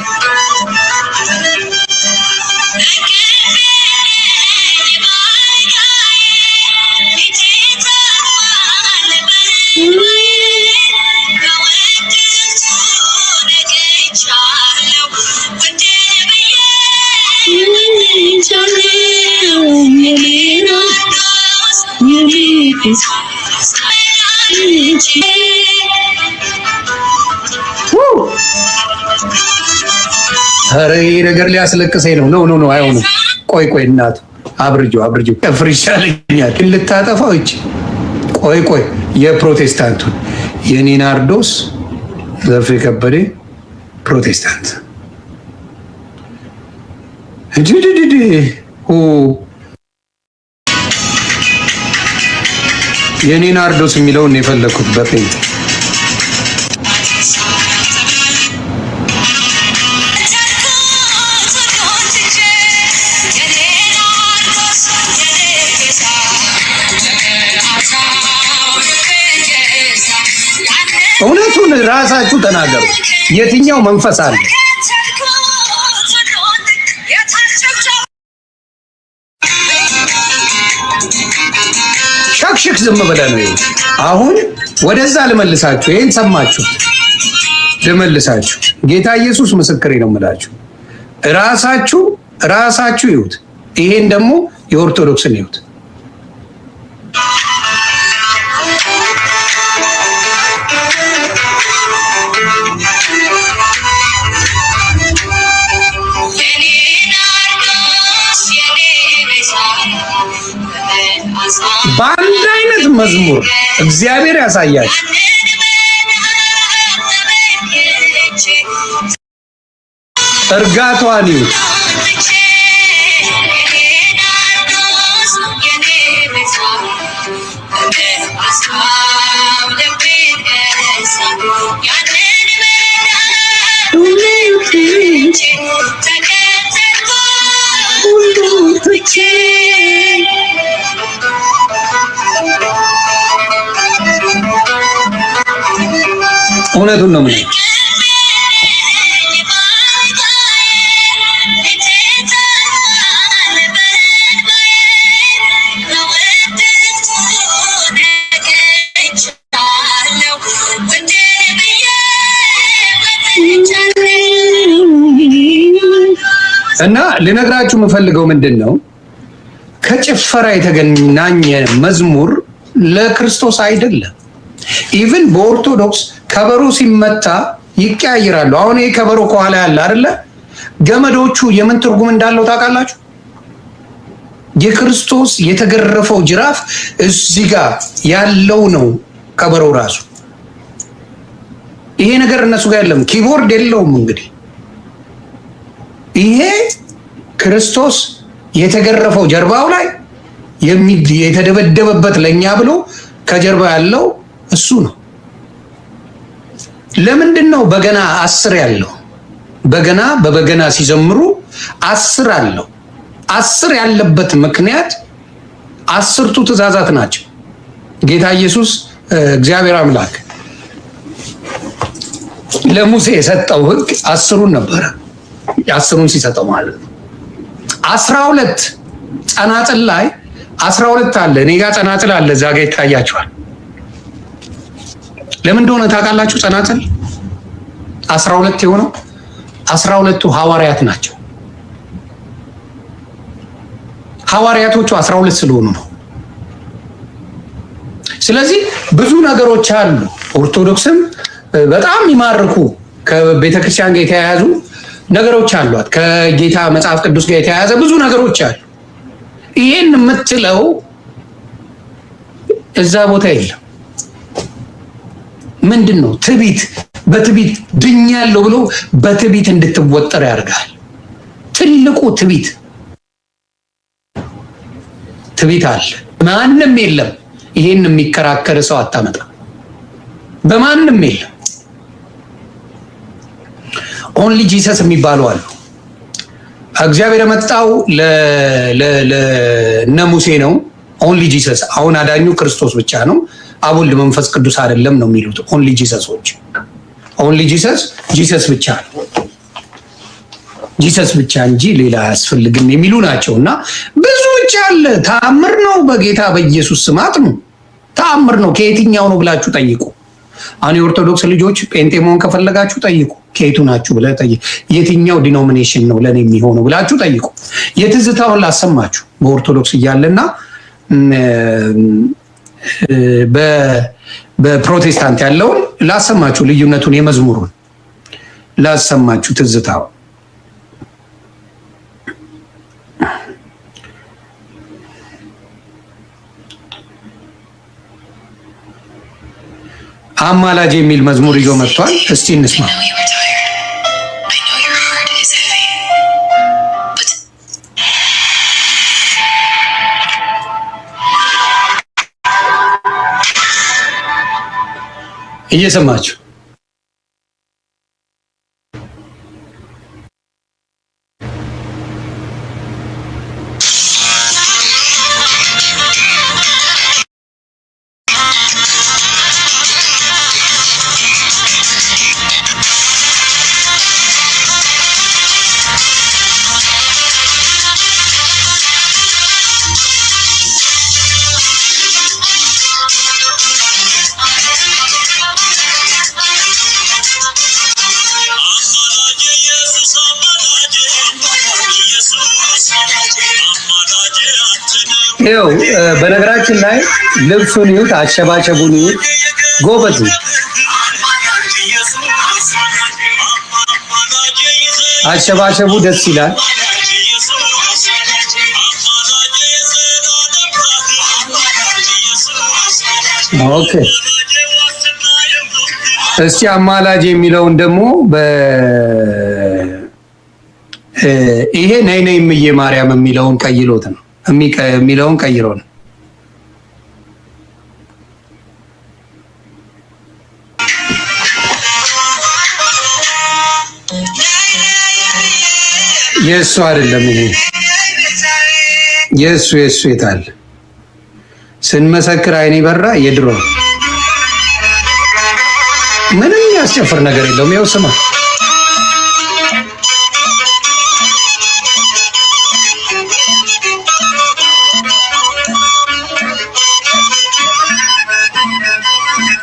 ኧረ ይሄ ነገር ሊያስለቅሰኝ ነው። ኖ አይሆንም። ቆይ እናቱ አብርጆ ቀፍር ይሻለኛል። ልታጠፋው እቺ ቆይ የፕሮቴስታንቱን የኔ ናርዶስ ዘርፌ ከበደ ፕሮቴስታንት እጅ የኔ ናርዶስ የሚለውን የፈለኩት በፔንት እውነቱን ራሳችሁ ተናገሩ። የትኛው መንፈስ አለ? ሸክሽክ ዝም ብለህ ነው። አሁን ወደዛ ልመልሳችሁ። ይሄን ሰማችሁ? ልመልሳችሁ። ጌታ ኢየሱስ ምስክሬ ነው የምላችሁ። ራሳችሁ ይሁት። ይሄን ደግሞ የኦርቶዶክስን ይሁት። በአንድ አይነት መዝሙር እግዚአብሔር ያሳያል። እርጋቷን ይሁት። እውነቱን ነው የምልህ። እና ልነግራችሁ የምፈልገው ምንድን ነው፣ ከጭፈራ የተገናኘ መዝሙር ለክርስቶስ አይደለም። ኢቭን በኦርቶዶክስ ከበሮ ሲመታ ይቀያይራሉ። አሁን ይሄ ከበሮ ከኋላ ያለ አይደለ? ገመዶቹ የምን ትርጉም እንዳለው ታውቃላችሁ? የክርስቶስ የተገረፈው ጅራፍ እዚህ ጋር ያለው ነው ከበሮ ራሱ። ይሄ ነገር እነሱ ጋር የለም፣ ኪቦርድ የለውም። እንግዲህ ይሄ ክርስቶስ የተገረፈው ጀርባው ላይ የተደበደበበት ለኛ ብሎ ከጀርባ ያለው እሱ ነው። ለምንድን ነው በገና 10 ያለው? በገና በበገና ሲዘምሩ 10 አለው። 10 ያለበት ምክንያት 10ቱ ትእዛዛት ናቸው። ጌታ ኢየሱስ እግዚአብሔር አምላክ ለሙሴ የሰጠው ሕግ 10ሩን ነበረ። 10ሩን ሲሰጠው ማለት ነው። 12 ጸናጽል ላይ 12 አለ። እኔ ጋር ጸናጽል አለ፣ እዛ ጋር ይታያቸዋል። ለምን እንደሆነ ታውቃላችሁ? ጸናጽል 12 የሆነው 12ቱ ሐዋርያት ናቸው። ሐዋርያቶቹ 12 ስለሆኑ ነው። ስለዚህ ብዙ ነገሮች አሉ። ኦርቶዶክስም በጣም ይማርኩ ከቤተክርስቲያን ጋር የተያያዙ ነገሮች አሏት። ከጌታ መጽሐፍ ቅዱስ ጋር የተያያዘ ብዙ ነገሮች አሉ። ይሄን የምትለው እዛ ቦታ የለም። ምንድን ነው? ትዕቢት በትቢት ድኛለሁ ብሎ በትቢት እንድትወጠር ያደርጋል። ትልቁ ትቢት አለ። ማንም የለም ይሄን የሚከራከር ሰው አታመጣ። በማንም የለም። ኦንሊ ጂሰስ የሚባሉ አሉ። እግዚአብሔር የመጣው ለነ ሙሴ ነው። ኦንሊ ጂሰስ አሁን አዳኙ ክርስቶስ ብቻ ነው፣ አብ ወልድ መንፈስ ቅዱስ አይደለም ነው የሚሉት ኦንሊ ጂሰሶች። ኦንሊ ጂሰስ ብቻ ነው፣ ጂሰስ ብቻ እንጂ ሌላ አያስፈልግም የሚሉ ናቸው። እና ብዙ ብቻ አለ። ተአምር ነው በጌታ በኢየሱስ ስማት ነው። ተአምር ነው። ከየትኛው ነው ብላችሁ ጠይቁ። አሁን የኦርቶዶክስ ልጆች ጴንጤ መሆን ከፈለጋችሁ ጠይቁ። ከየቱ ናችሁ ብለህ ጠይቁ። የትኛው ዲኖሚኔሽን ነው ለኔ የሚሆነው ብላችሁ ጠይቁ። የትዝታውን ላሰማችሁ በኦርቶዶክስ እያለና በፕሮቴስታንት ያለውን ላሰማችሁ፣ ልዩነቱን የመዝሙሩን ላሰማችሁ። ትዝታው አማላጅ የሚል መዝሙር ይዞ መጥቷል። እስቲ እንስማ። እየሰማችሁ ይኸው በነገራችን ላይ ልብሱን ይዩት፣ አሸባሸቡን ይዩት፣ ጎበዝ አሸባሸቡ ደስ ይላል። ኦኬ እስቲ አማላጅ የሚለውን ደግሞ ይሄ ነይ ነይ እምዬ ማርያም የሚለውን ቀይሎት ነው የሚለውን ቀይሮ ነው። የእሱ አይደለም ይሄ የእሱ የታል? ስንመሰክር አይኔ በራ የድሮ ምንም ያስጨፍር ነገር የለውም። ይኸው ስማ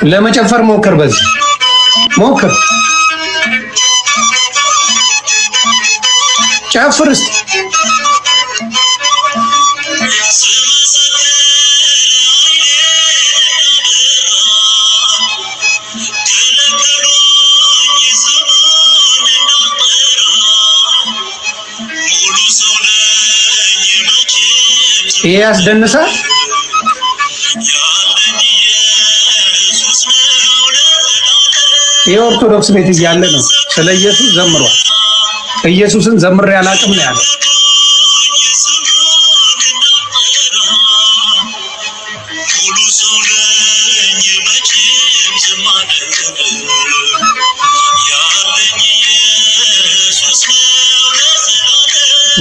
ለመጨፈር ሞክር፣ በዚህ ሞክር፣ ጨፍር እስቲ። ይሄ ያስደንሳል። የኦርቶዶክስ ቤት እያለ ነው ስለ ኢየሱስ ዘምሯል። ኢየሱስን ዘምሬ አላውቅም ነው ያለው።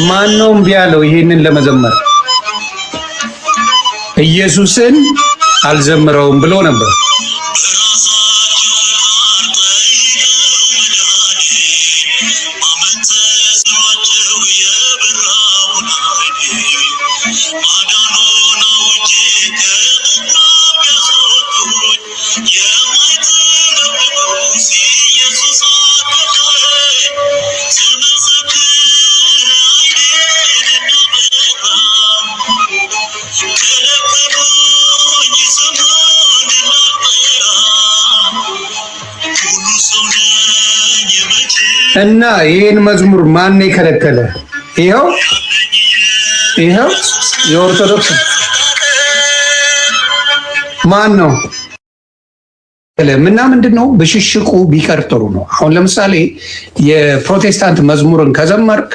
ማን ነው እምቢ ያለው ይሄንን ለመዘመር? ኢየሱስን አልዘምረውም ብሎ ነበር። እና ይሄን መዝሙር ማን ነው የከለከለ? ይሄው የኦርቶዶክስ ማን ነው? እና ምንድነው ብሽሽቁ ቢቀር ጥሩ ነው። አሁን ለምሳሌ የፕሮቴስታንት መዝሙርን ከዘመርክ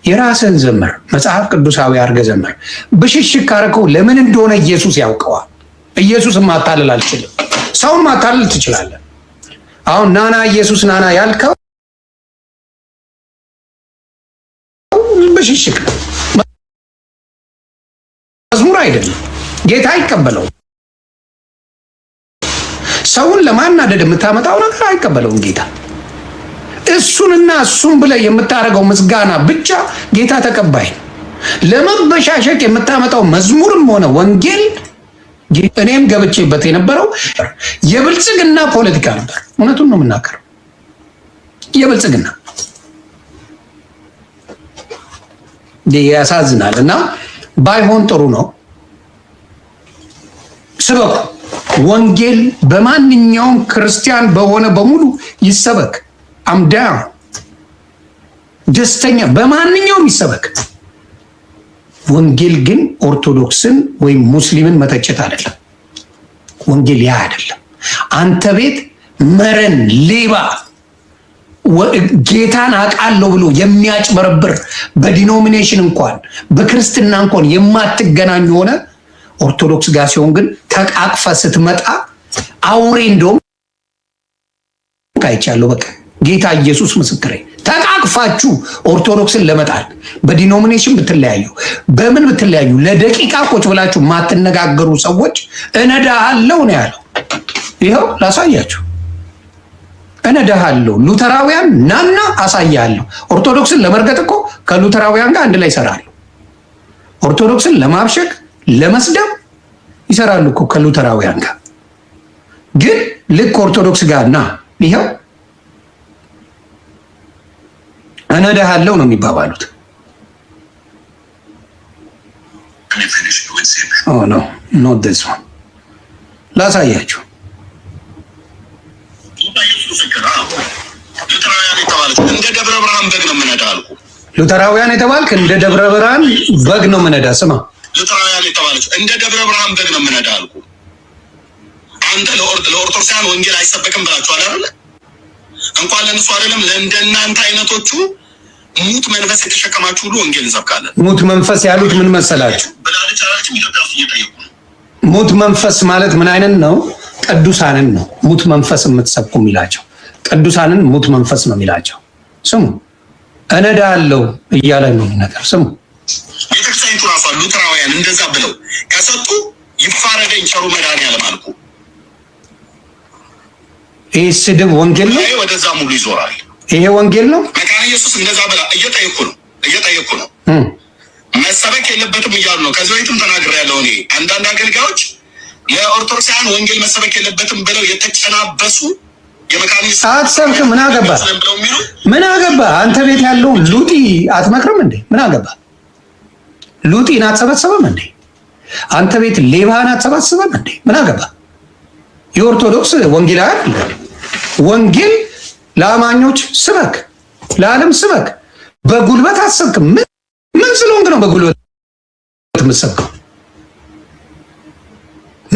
የራስህን ዘመር፣ መጽሐፍ ቅዱሳዊ አድርገህ ዘመር። ብሽሽቅ ካረከው ለምን እንደሆነ ኢየሱስ ያውቀዋል። ኢየሱስን ማታለል አልችልም። ሰውን ማታለል ትችላለህ። አሁን ናና ኢየሱስ ናና ያልከው ብሽሽቅ ነው፣ መዝሙር አይደለም። ጌታ አይቀበለውም። ሰውን ለማናደድ የምታመጣው ነገር አይቀበለውም ጌታ። እሱንና እሱን ብለህ የምታደርገው ምስጋና ብቻ ጌታ ተቀባይ ነው። ለመበሻሸቅ የምታመጣው መዝሙርም ሆነ ወንጌል እኔም ገብቼበት የነበረው የብልጽግና ፖለቲካ ነበር። እውነቱን ነው የምናገረው። የብልጽግና ያሳዝናል። እና ባይሆን ጥሩ ነው። ስበኩ። ወንጌል በማንኛውም ክርስቲያን በሆነ በሙሉ ይሰበክ። አምዳ ደስተኛ በማንኛውም ይሰበክ። ወንጌል ግን ኦርቶዶክስን ወይም ሙስሊምን መተቸት አይደለም። ወንጌል ያ አይደለም። አንተ ቤት መረን ሌባ ጌታን አውቃለሁ ብሎ የሚያጭበረብር በዲኖሚኔሽን እንኳን በክርስትና እንኳን የማትገናኙ ሆነ ኦርቶዶክስ ጋር ሲሆን ግን ተቃቅፈ ስትመጣ አውሬ እንደውም ካይቻለሁ። በቃ ጌታ ኢየሱስ ምስክሬ፣ ተቃቅፋችሁ ኦርቶዶክስን ለመጣል በዲኖሚኔሽን ብትለያዩ በምን ብትለያዩ ለደቂቃ ቁጭ ብላችሁ ማትነጋገሩ ሰዎች እነዳሃለሁ ነው ያለው። ይኸው ላሳያችሁ፣ እነዳሃለሁ። ሉተራውያን ናና አሳያለሁ። ኦርቶዶክስን ለመርገጥ እኮ ከሉተራውያን ጋር አንድ ላይ ይሰራሉ። ኦርቶዶክስን ለማብሸቅ ለመስደብ ይሰራሉ እኮ ከሉተራውያን ጋር። ግን ልክ ኦርቶዶክስ ጋር ና ይኸው እነዳሃለሁ ነው የሚባባሉት። ኖ ኖት ዲስ ዋን ላሳያችሁ። ሉተራውያን የተባልክ እንደ ደብረ ብርሃን በግ ነው የምነዳ። ስማ፣ ሉተራውያን የተባለችው እንደ ደብረ ብርሃን በግ ነው የምነዳ አልኩ። አንተ ለኦርቶዶክሳውያን ወንጌል አይሰበክም ብላችኋል አይደለ? እንኳን ለነሱ አይደለም ለእንደናንተ አይነቶቹ ሙት መንፈስ የተሸከማችሁ ሁሉ ወንጌል እንሰብካለን። ሙት መንፈስ ያሉት ምን መሰላችሁ? ብላለች አላችሁ። ኢትዮጵያ ውስጥ እየጠየቁ ነው። ሙት መንፈስ ማለት ምን አይነት ነው? ቅዱሳንን ነው ሙት መንፈስ የምትሰብኩ የሚላቸው። ቅዱሳንን ሙት መንፈስ ነው የሚላቸው። ስሙ፣ እነዳለሁ እያለ ነው ነገር። ስሙ፣ ቤተክርስቲያኒቱ ራሷ ሉተራውያን እንደዛ ብለው ከሰጡ ይፋረደኝ ቸሩ መድኃኒዓለም አልኩ። ይህ ስድብ ወንጌል ነው። ወደዛ ሙሉ ይዞራል። ይሄ ወንጌል ነው። መካነ ኢየሱስ እንደዛ ብላ እየጠየኩ ነው። መሰበክ የለበትም እያሉ ነው። ከዚህ በፊትም ተናግሬያለሁ። እኔ አንዳንድ አገልጋዮች የኦርቶዶክሳውያን ወንጌል መሰበክ የለበትም ብለው የተጨናበሱ የመካነ ኢየሱስ አትሰብክ። ምን አገባ? ምን አገባ? አንተ ቤት ያለውን ሉጢ አትመክርም እንዴ? ምን አገባ? ሉጢን አትሰበስበም እንዴ? አንተ ቤት ሌባህን አትሰበስበም እንዴ? ምን አገባ? የኦርቶዶክስ ወንጌል አይደል? ወንጌል ለአማኞች ስበክ፣ ለዓለም ስበክ። በጉልበት አትሰብክ። ምን ስለሆንክ ነው በጉልበት የምትሰብከው?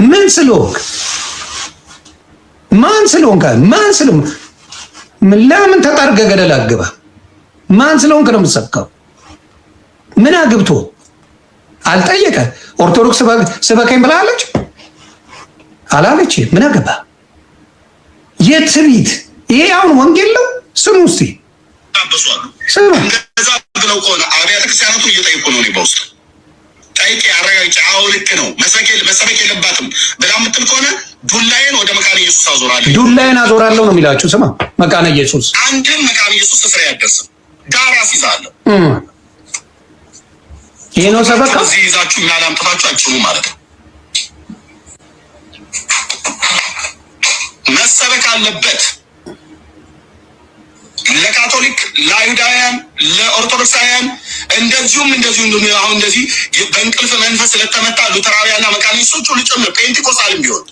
ምን ስለሆንክ? ማን ስለሆንክ? ለምን ተጣርገህ ገደል አግባ? ማን ስለሆንክ ነው የምትሰብከው? ምን አግብቶ አልጠየቀ? ኦርቶዶክስ ስበከኝ ብላለች አላለች? ምን አገባ? የትሪት ይሄ አሁን ወንጌል ነው። ስሙ እስቲ ስሙ። እንደዛ ብለው ከሆነ አብያተ ክርስቲያናቱ እየጠየቁ ነው። እኔ በውስጥ ጠይቄ አረጋግጬ አዎ ልክ ነው መሰበክ የለባትም ብላ የምትል ከሆነ ዱላዬን ወደ መካነ ኢየሱስ አዞራለሁ። ዱላዬን አዞራለሁ ነው የሚላችሁ። ስማ፣ መካነ ኢየሱስ አንድም መካነ ኢየሱስ ስራ ያደርስም ዳር አስይዛለሁ። ይሄ ነው ሰበካ። እዚህ ይዛችሁ እና ላምጥታችሁ አጭሩ ማለት ነው። መሰበክ አለበት ለካቶሊክ፣ ለአይሁዳውያን፣ ለኦርቶዶክሳውያን እንደዚሁም አሁን እንደዚህ በእንቅልፍ መንፈስ ስለተመታ ሉተራውያንና መካኒስቶቹ ልጨምር ፔንቴኮስታልም ቢሆን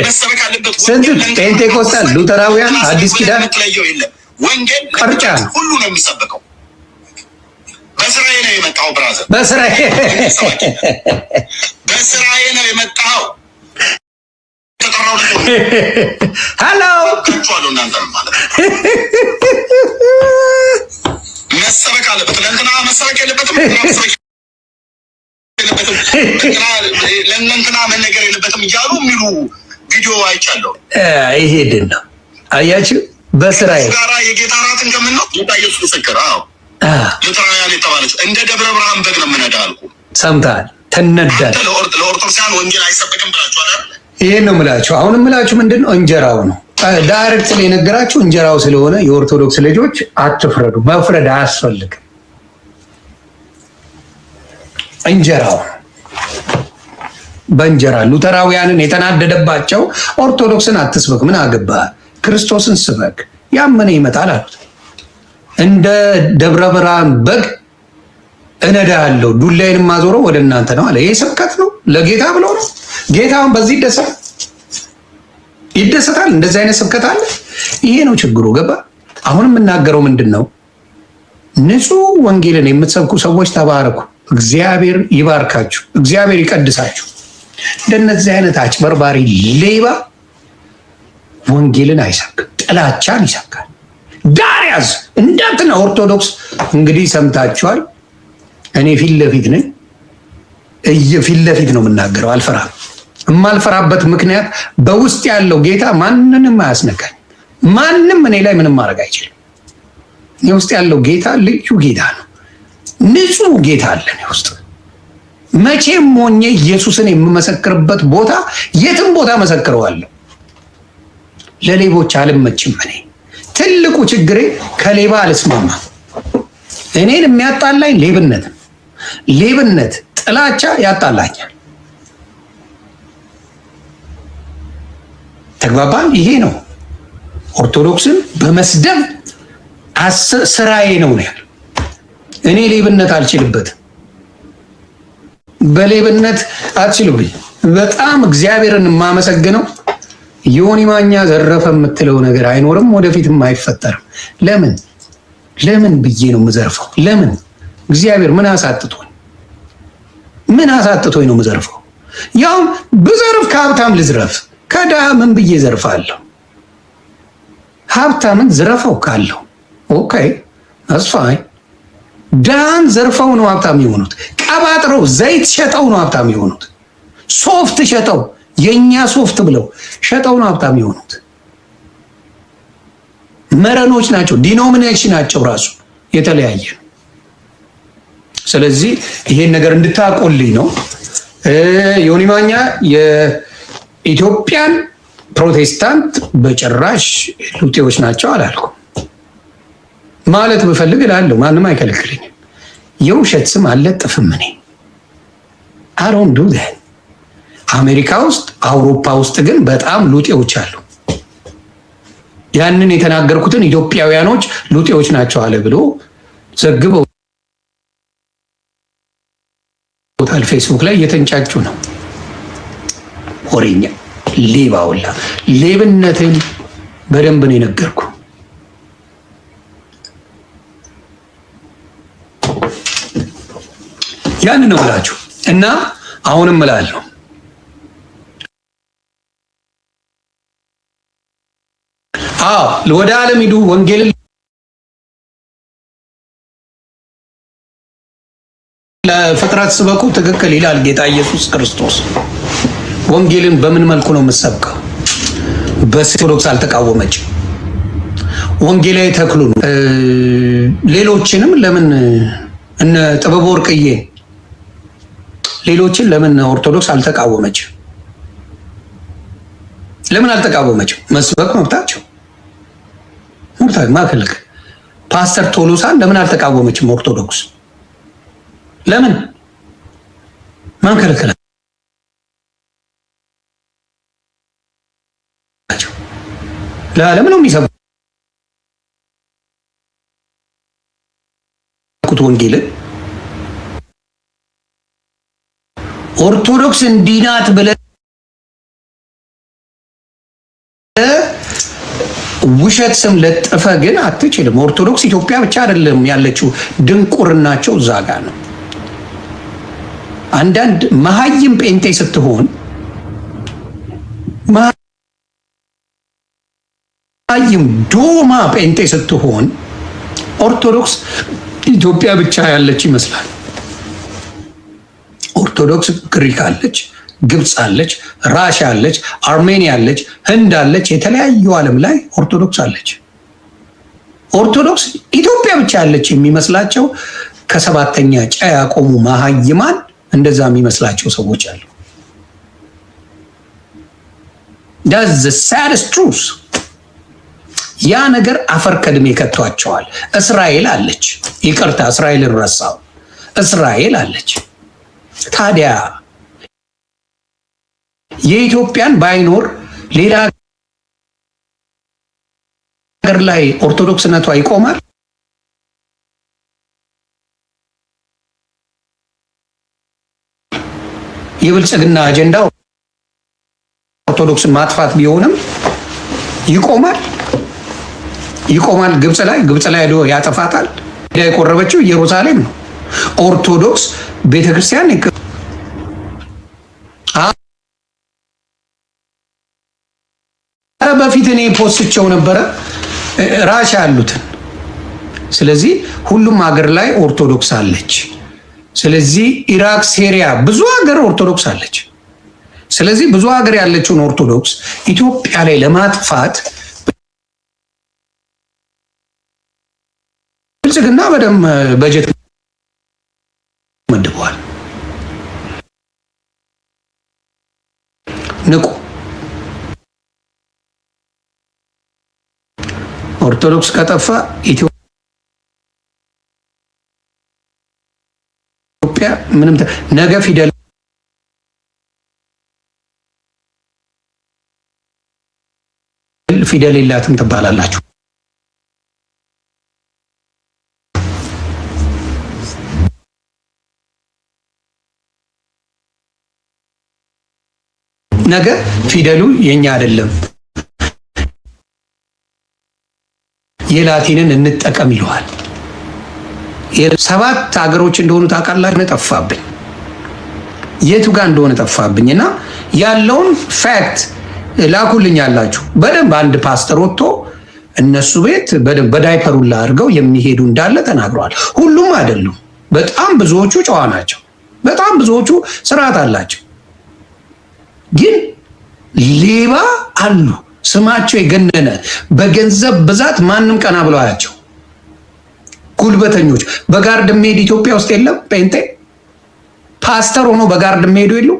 መሰበክ አለበት። ስንት ፔንቴኮስታል፣ ሉተራውያን፣ አዲስ ኪዳን የምትለየው የለም። ወንጌል ቅርጫ ሁሉ ነው የሚሰበከው። በስራዬ ነው የመጣው ብራዘር፣ በስራዬ ነው የመጣው። የተጠራው ሄሎ ካችኋለሁ እናንተ ማለት መሰበክ አለበት። ለእንትና መሰበክ የለበትም። ለእንትና መነገር የለበትም እያሉ የሚሉ ቪዲዮ አይቻለሁ። ይሄድን ነው አያችሁ። በስራዬ ጋራ የጌታ እራትን ከምን ነው ጌታ ኢየሱስ ምስክር። አዎ ሉተራውያን የተባለችው እንደ ደብረ ብርሃን በግ ነው የምነዳ አልኩ። ሰምተሃል? ትነዳለህ። ለኦርቶዶክሳውያን ወንጌል አይሰበክም ብላችኋል አይደል? ይሄን ነው የምላችሁ። አሁን የምላችሁ ምንድን ነው? እንጀራው ነው ዳይሬክት ላይ የነገራችሁ እንጀራው ስለሆነ የኦርቶዶክስ ልጆች አትፍረዱ። መፍረድ አያስፈልግም። እንጀራው በእንጀራ ሉተራውያንን የተናደደባቸው ኦርቶዶክስን አትስበክ፣ ምን አገባህ? ክርስቶስን ስበክ፣ ያመነ ይመጣል አሉት። እንደ ደብረ ብርሃን በግ እነዳለሁ፣ ዱላዬን ማዞረው ወደ እናንተ ነው አለ። ይሄ ስብከት ነው ለጌታ ብሎ ነው። ጌታውን በዚህ ይደሰታል። እንደዚህ አይነት ስብከት አለ። ይሄ ነው ችግሩ። ገባ? አሁን የምናገረው ምንድን ነው? ንጹህ ወንጌልን የምትሰብኩ ሰዎች ተባረኩ። እግዚአብሔር ይባርካችሁ፣ እግዚአብሔር ይቀድሳችሁ። እንደነዚህ አይነት አጭበርባሪ ሌባ ወንጌልን አይሰብክም፣ ጥላቻን ይሰብካል። ዳር ያዝ እንዳትና ኦርቶዶክስ እንግዲህ ሰምታችኋል። እኔ ፊት ለፊት ነኝ፣ ፊት ለፊት ነው የምናገረው። አልፈራም። የማልፈራበት ምክንያት በውስጥ ያለው ጌታ ማንንም አያስነካኝ። ማንም እኔ ላይ ምንም ማድረግ አይችልም። እኔ ውስጥ ያለው ጌታ ልዩ ጌታ ነው። ንጹህ ጌታ አለ እኔ ውስጥ። መቼም ሆኜ ኢየሱስን የምመሰክርበት ቦታ የትም ቦታ መሰክረዋለሁ። ለሌቦች አልመችም። እኔ ትልቁ ችግሬ ከሌባ አልስማማም። እኔን የሚያጣላኝ ሌብነት፣ ጥላቻ ያጣላኛል። ተግባባን? ይሄ ነው ኦርቶዶክስን በመስደብ ስራዬ ነው ያለ። እኔ ሌብነት አልችልበትም። በሌብነት አትችሉብኝ። በጣም እግዚአብሔርን የማመሰግነው ዮኒ ማኛ ዘረፈ የምትለው ነገር አይኖርም፣ ወደፊትም አይፈጠርም። ለምን ብዬ ነው የምዘርፈው? ለምን? እግዚአብሔር ምን አሳጥቶኝ ነው የምዘርፈው? ያውም ብዘርፍ ከሀብታም ልዝረፍ፣ ከድሃ ምን ብዬ ዘርፋለሁ? ሀብታምን ዝረፈው ካለው ኦኬ አስፋይ። ድሃን ዘርፈው ነው ሀብታም የሆኑት። ቀባጥረው ዘይት ሸጠው ነው ሀብታም የሆኑት። ሶፍት ሸጠው የኛ ሶፍት ብለው ሸጠው ነው ሀብታም የሆኑት። መረኖች ናቸው። ዲኖሚኔሽናቸው ራሱ የተለያየ ነው። ስለዚህ ይሄን ነገር እንድታቆልኝ ነው። ዮኒ ማኛ የኢትዮጵያን ፕሮቴስታንት በጭራሽ ሉጤዎች ናቸው አላልኩም። ማለት ብፈልግ እላለሁ፣ ማንም አይከለክለኝም። የውሸት ስም አልለጥፍም እኔ አሮን ዱ ዛት። አሜሪካ ውስጥ አውሮፓ ውስጥ ግን በጣም ሉጤዎች አሉ። ያንን የተናገርኩትን ኢትዮጵያውያኖች ሉጤዎች ናቸው አለ ብሎ ዘግበውታል። ፌስቡክ ላይ እየተንጫጩ ነው። ወሬኛ ሌባ ሁላ ሌብነትን በደንብ ነው የነገርኩ። ያን ነው ብላችሁ እና አሁንም እላለሁ ወደ ዓለም ሂዱ፣ ወንጌልን ለፍጥረት ስበኩ። ትክክል ይላል ጌታ ኢየሱስ ክርስቶስ። ወንጌልን በምን መልኩ ነው የምትሰብከው? በኦርቶዶክስ አልተቃወመችም። ወንጌላዊ ተክሉ ነው። ሌሎችንም ለምን እነ ጥበብ ወርቅዬ ሌሎችን ለምን ኦርቶዶክስ አልተቃወመችም? ለምን አልተቃወመችም? መስበክ መብታቸው ሙርታዊ ማከለክ። ፓስተር ቶሎሳን ለምን አልተቃወመችም ኦርቶዶክስ? ለምን ማንከለከለ? ለዓለም ነው የሚሰብኩት ወንጌልን። ኦርቶዶክስ እንዲህ ናት ብለህ ውሸት ስም ለጥፈ ግን አትችልም። ኦርቶዶክስ ኢትዮጵያ ብቻ አይደለም ያለችው፣ ድንቁርናቸው እዛ ጋር ነው። አንዳንድ መሀይም ጴንጤ ስትሆን አይም ዶማ ጴንጤ ስትሆን ኦርቶዶክስ ኢትዮጵያ ብቻ ያለች ይመስላል። ኦርቶዶክስ ግሪክ አለች፣ ግብፅ አለች፣ ራሽያ አለች፣ አርሜኒያ አለች፣ ህንድ አለች። የተለያዩ ዓለም ላይ ኦርቶዶክስ አለች። ኦርቶዶክስ ኢትዮጵያ ብቻ ያለች የሚመስላቸው ከሰባተኛ ጫ ያቆሙ መሃይማን እንደዛ የሚመስላቸው ሰዎች አሉ። that's the saddest truth። ያ ነገር አፈር ከድሜ ከቷቸዋል። እስራኤል አለች፣ ይቅርታ እስራኤልን ረሳው። እስራኤል አለች። ታዲያ የኢትዮጵያን ባይኖር ሌላ ሀገር ላይ ኦርቶዶክስነቷ ይቆማል? የብልጽግና አጀንዳው ኦርቶዶክስን ማጥፋት ቢሆንም ይቆማል? ይቆማል? ግብፅ ላይ ሄዶ ያጠፋታል? የቆረበችው ኢየሩሳሌም ነው። ኦርቶዶክስ ቤተክርስቲያን በፊት እኔ ፖስትቸው ነበረ ራሻ ያሉትን። ስለዚህ ሁሉም ሀገር ላይ ኦርቶዶክስ አለች። ስለዚህ ኢራቅ፣ ሲሪያ ብዙ ሀገር ኦርቶዶክስ አለች። ስለዚህ ብዙ ሀገር ያለችውን ኦርቶዶክስ ኢትዮጵያ ላይ ለማጥፋት ብልጽግና በደም በጀት መድበዋል። ንቁ። ኦርቶዶክስ ከጠፋ ኢትዮጵያ ምንም ነገ ፊደል የላትም ትባላላችሁ። ነገ ፊደሉ የኛ አይደለም የላቲንን እንጠቀም ይለዋል። ሰባት ሀገሮች እንደሆኑ ታውቃላችሁ። ጠፋብኝ፣ የቱ ጋር እንደሆነ ጠፋብኝ። እና ያለውን ፋክት ላኩልኝ ያላችሁ በደንብ አንድ ፓስተር ወጥቶ እነሱ ቤት በደንብ በዳይፐሩላ አድርገው የሚሄዱ እንዳለ ተናግረዋል። ሁሉም አይደሉም። በጣም ብዙዎቹ ጨዋ ናቸው። በጣም ብዙዎቹ ስርዓት አላቸው። ግን ሌባ አሉ፣ ስማቸው የገነነ በገንዘብ ብዛት ማንም ቀና ብለው አያቸው። ጉልበተኞች በጋርድ የሚሄድ ኢትዮጵያ ውስጥ የለም። ጴንጤ ፓስተር ሆኖ በጋርድ የሚሄዱ የሉ።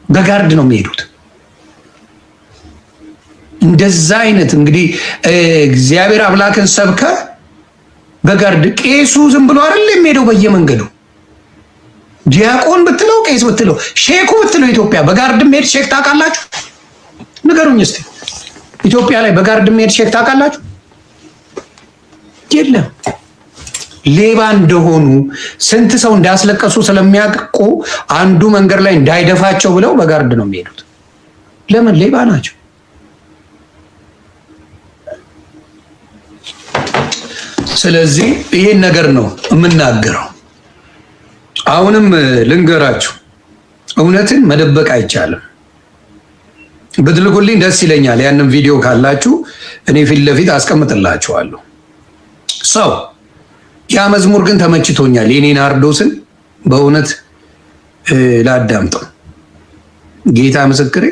በጋርድ ነው የሚሄዱት። እንደዛ አይነት እንግዲህ እግዚአብሔር አምላክን ሰብከ በጋርድ ቄሱ ዝም ብሎ አይደል የሚሄደው በየመንገዱ። ዲያቆን ብትለው ቄስ ብትለው ሼኩ ብትለው ኢትዮጵያ በጋርድ የሚሄድ ሼክ ታውቃላችሁ? ንገሩኝ እስቲ። ኢትዮጵያ ላይ በጋርድ የሚሄድ ሼክ ታውቃላችሁ? የለም። ሌባ እንደሆኑ ስንት ሰው እንዳስለቀሱ ስለሚያውቁ አንዱ መንገድ ላይ እንዳይደፋቸው ብለው በጋርድ ነው የሚሄዱት። ለምን? ሌባ ናቸው። ስለዚህ ይሄን ነገር ነው የምናገረው። አሁንም ልንገራችሁ፣ እውነትን መደበቅ አይቻልም። ብትልኩልኝ ደስ ይለኛል። ያንን ቪዲዮ ካላችሁ እኔ ፊት ለፊት አስቀምጥላችኋለሁ። ሰው ያ መዝሙር ግን ተመችቶኛል። የኔ ናርዶስን በእውነት ላዳምጠው። ጌታ ምስክሬ፣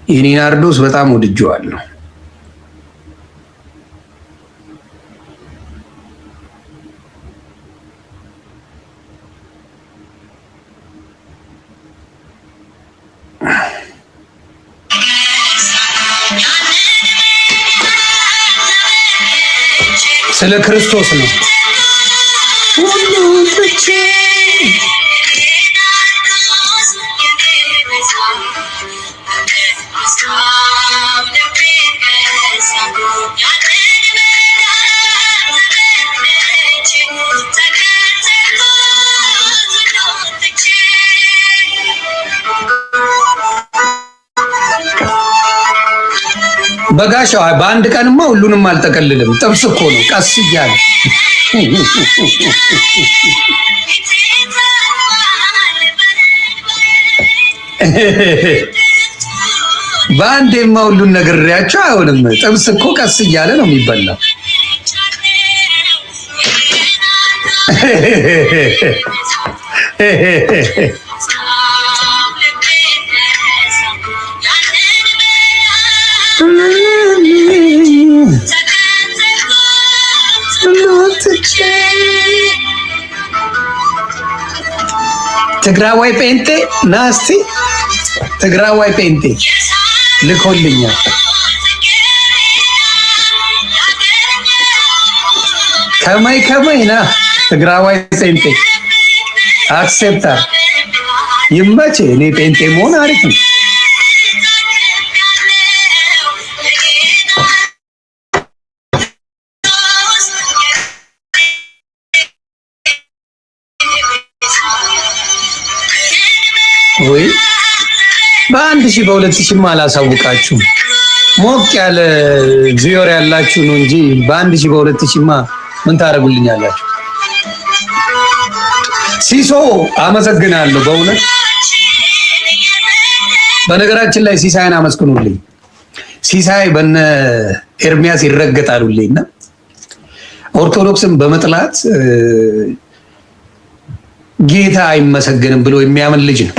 የኔ ናርዶስ በጣም ወድጄዋለሁ። ስለ ክርስቶስ ነው። በጋሻው በአንድ ቀንማ ሁሉንም አልጠቀልልም። ጥብስ እኮ ነው፣ ቀስ እያለ በአንዴማ ሁሉን ነግሬያቸው አይሆንም። ጥብስ እኮ ቀስ እያለ ነው የሚበላው። ትግራዋይ ጴንጤ ናስቲ ትግራዋይ ጴንጤ ልኮልኛል። ከማይ ና ትግራዋይ ጴንጤ አክሴፕታር ይመቼ። እኔ ጴንጤ መሆን አሪፍ ነው። ወይ በ1000 በ2000 አላሳውቃችሁም። ሞቅ ያለ ቪዮር ያላችሁ ነው እንጂ በ1000 በ2000 ምን ታደርጉልኛላችሁ? ሲሶ አመሰግናለሁ በእውነት። በነገራችን ላይ ሲሳይን አመስግኑልኝ። ሲሳይ በነ ኤርሚያስ ይረገጣሉልኝና ኦርቶዶክስን በመጥላት ጌታ አይመሰገንም ብሎ የሚያምን ልጅ ነው።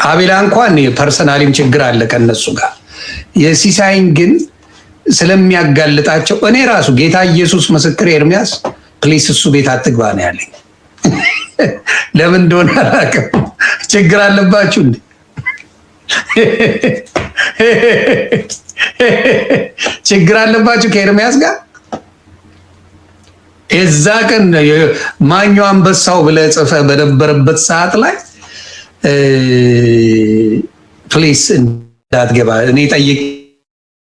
አቤላ እንኳን ፐርሰናሊም ችግር አለ ከነሱ ጋር። የሲሳይን ግን ስለሚያጋልጣቸው እኔ ራሱ ጌታ ኢየሱስ ምስክር ኤርሚያስ ፕሊስ እሱ ቤት አትግባ ነው ያለኝ። ለምን እንደሆነ አላውቅም። ችግር አለባችሁ እንዴ? ችግር አለባችሁ ከኤርሚያስ ጋር? የዛ ቀን ማኛው አንበሳው ብለህ ጽፈህ በነበረበት ሰዓት ላይ ፕሊስ እንዳትገባ እኔ ጠይቄ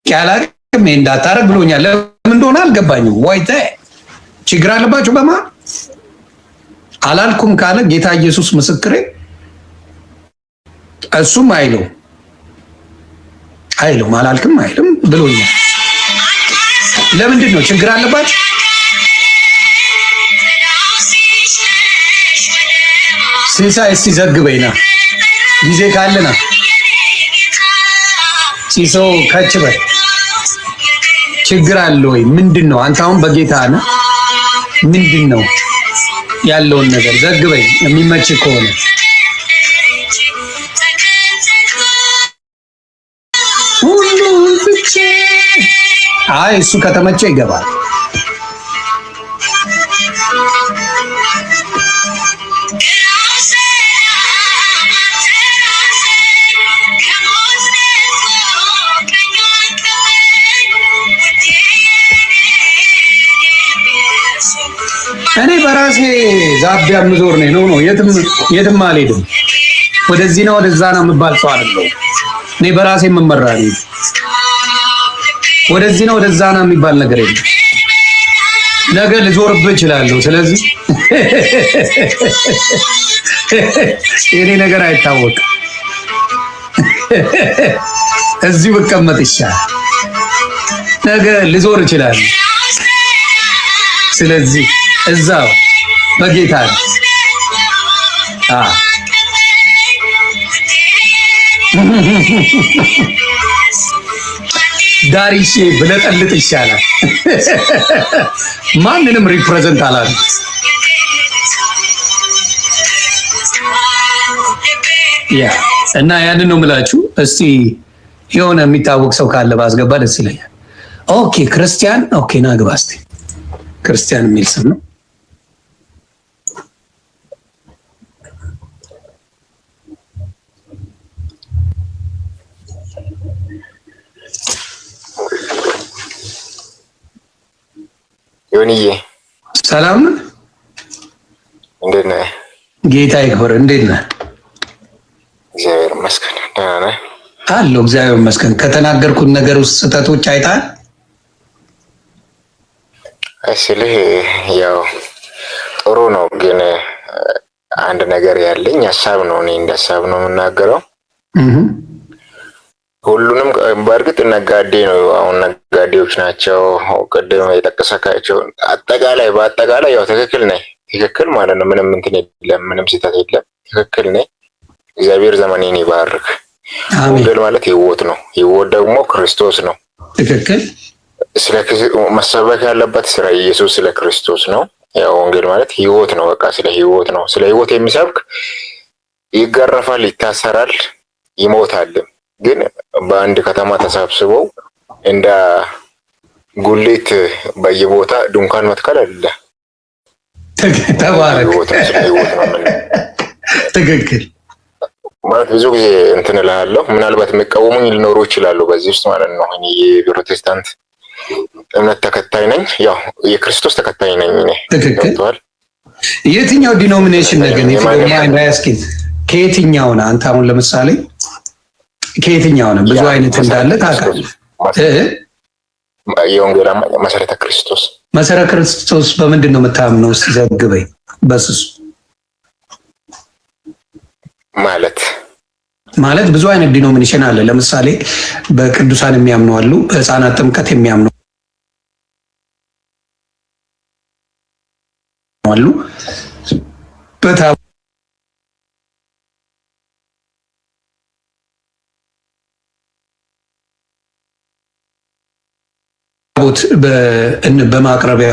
አላውቅም እንዳታረግ ብሎኛል። ለምን እንደሆነ አልገባኝም። ወይተ ችግር አለባችሁ በማ አላልኩም ካለ ጌታ ኢየሱስ ምስክሬ እሱም አይለውም አላልክም አይልም ብሎኛል። ለምንድን ነው ችግር አለባችሁ? ሲሳይ እስኪ ዘግበኝና ጊዜ ካለና ሲሶ ከችበል ችግር አለ ወይ? ምንድን ነው አንተ አሁን በጌታ ነህ? ምንድን ነው ያለውን ነገር ዘግበኝ የሚመች ከሆነ። አይ እሱ ከተመቸ ይገባል። እኔ በራሴ ዛቢያ ምዞር ነው የትም አልሄድም። ወደዚህና ወደዛ ነው የምባል ሰው አይደለሁም። እኔ በራሴ የምመራ ነኝ። ወደዚህና ወደዛ ነው የሚባል ነገር የለም። ነገ ልዞርብህ እችላለሁ። ስለዚህ የኔ ነገር አይታወቅም። እዚሁ ብቀመጥ ይሻላል። ነገ ልዞር እችላለሁ። ስለዚህ እዛው በጌታ ነው። ዳሪሼ ብለጠልጥ ይሻላል። ማንንም ሪፕሬዘንት አላለም። ያ እና ያንን ነው የምላችሁ። እስቲ የሆነ የሚታወቅ ሰው ካለ ባስገባ ደስ ይለኛል። ኦኬ ክርስቲያን፣ ኦኬ ና ግባ እስቲ። ክርስቲያን የሚል ስም ነው። ዮኒዬ ሰላም ነህ? እንዴት ነህ? ጌታ ይክበር። እንዴት ነህ? እግዚአብሔር ይመስገን ደህና ነህ? አለሁ እግዚአብሔር ይመስገን። ከተናገርኩት ነገር ውስጥ ስህተቶች አይተሃል? ስልህ ያው ጥሩ ነው፣ ግን አንድ ነገር ያለኝ ሀሳብ ነው። እኔ እንደ ሀሳብ ነው የምናገረው። ሁሉንም በእርግጥ ነጋዴ ነው፣ አሁን ነጋዴዎች ናቸው። ቅድም የጠቀሰካቸው በአጠቃላይ ያው ትክክል ነህ፣ ትክክል ማለት ነው። ምንም እንትን የለም፣ ምንም ስህተት የለም። ትክክል ነህ። እግዚአብሔር ዘመኔን ይባርክ። ወንጌል ማለት ህይወት ነው። ህይወት ደግሞ ክርስቶስ ነው። ትክክል። ስለ መሰበክ ያለበት ስለ ኢየሱስ ስለ ክርስቶስ ነው። ያው ወንጌል ማለት ህይወት ነው። በቃ ስለ ህይወት ነው። ስለ ህይወት የሚሰብክ ይገረፋል፣ ይታሰራል፣ ይሞታል። ግን በአንድ ከተማ ተሰብስበው እንደ ጉሊት በየቦታ ድንኳን መትከል አለ። ተባረክ። ትክክል ማለት ብዙ ጊዜ እንትን እላለሁ። ምናልባት የሚቃወሙኝ ሊኖሩ ይችላሉ በዚህ ውስጥ ማለት ነው። እኔ የፕሮቴስታንት እምነት ተከታይ ነኝ። ያው የክርስቶስ ተከታይ ነኝ እኔ። ትክክል። የትኛው ዲኖሚኔሽን ነገር ያስኪን ከየትኛው ነው አንተ? አሁን ለምሳሌ ከየትኛው ነው? ብዙ አይነት እንዳለ ታውቃለህ። የወንጌል መሰረተ ክርስቶስ። መሰረተ ክርስቶስ በምንድን ነው የምታምነው? እስኪ ዘግበኝ በስሱ። ማለት ብዙ አይነት ዲኖሚኔሽን አለ። ለምሳሌ በቅዱሳን የሚያምኑ አሉ፣ በህፃናት ጥምቀት የሚያምኑ አሉ፣ በማቅረቢያ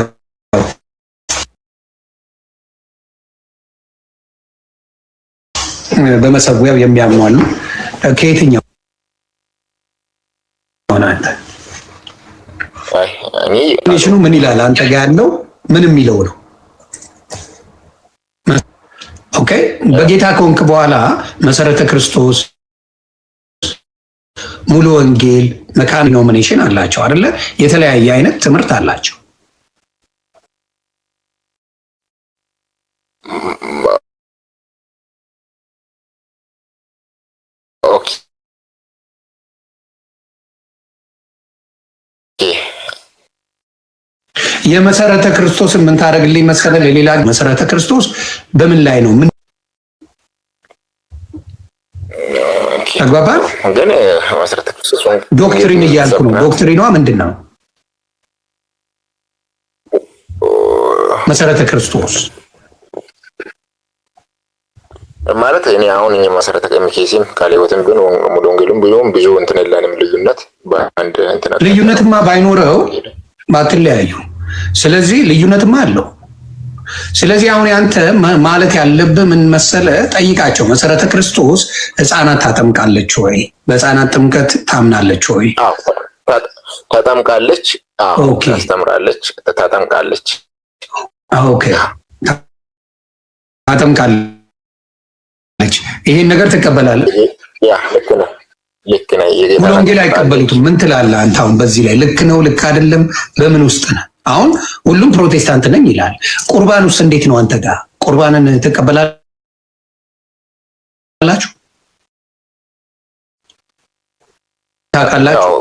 በመሰዊያው የሚያምኑ አሉ። ከየትኛው ሆነ አንተ? ዲኖሚኔሽኑ ምን ይላል? አንተ ጋር ያለው ምን የሚለው ነው? ኦኬ፣ በጌታ ከሆንክ በኋላ መሰረተ ክርስቶስ፣ ሙሉ ወንጌል፣ መካነ ዲኖሚኔሽን አላቸው አይደለ? የተለያየ አይነት ትምህርት አላቸው። የመሰረተ ክርስቶስን ምን ታደርግልኝ መሰለህ? ለሌላ መሰረተ ክርስቶስ በምን ላይ ነው? ምን ተግባባን? ግን መሰረተ ክርስቶስ ዶክትሪን እያልኩ ነው። ዶክትሪኗ ምንድን ነው? መሰረተ ክርስቶስ ማለት እኔ አሁን መሰረተ ከሚኬሲም ካሌወትም ግን ሙሉ ወንጌልም ብዙ እንትን የለንም ልዩነት። በአንድ እንትን ልዩነትማ ባይኖረው ማትለያዩ። ስለዚህ ልዩነትማ አለው። ስለዚህ አሁን ያንተ ማለት ያለብህ ምን መሰለህ? ጠይቃቸው። መሰረተ ክርስቶስ ህፃናት ታጠምቃለች ወይ? በህፃናት ጥምቀት ታምናለች ወይ? ታጠምቃለች። ታስተምራለች። ታጠምቃለች። ኦኬ፣ ታጠምቃለች። ይሄን ነገር ትቀበላለህ? ያ ልክ ነው። ልክ ነው። ሙሉ ወንጌል አይቀበሉትም። ምን ትላለህ አንተ? አሁን በዚህ ላይ ልክ ነው ልክ አይደለም በምን ውስጥ ነህ? አሁን ሁሉም ፕሮቴስታንት ነኝ ይላል። ቁርባን ውስጥ እንዴት ነው አንተ ጋር? ቁርባንን ትቀበላላችሁ ታውቃላችሁ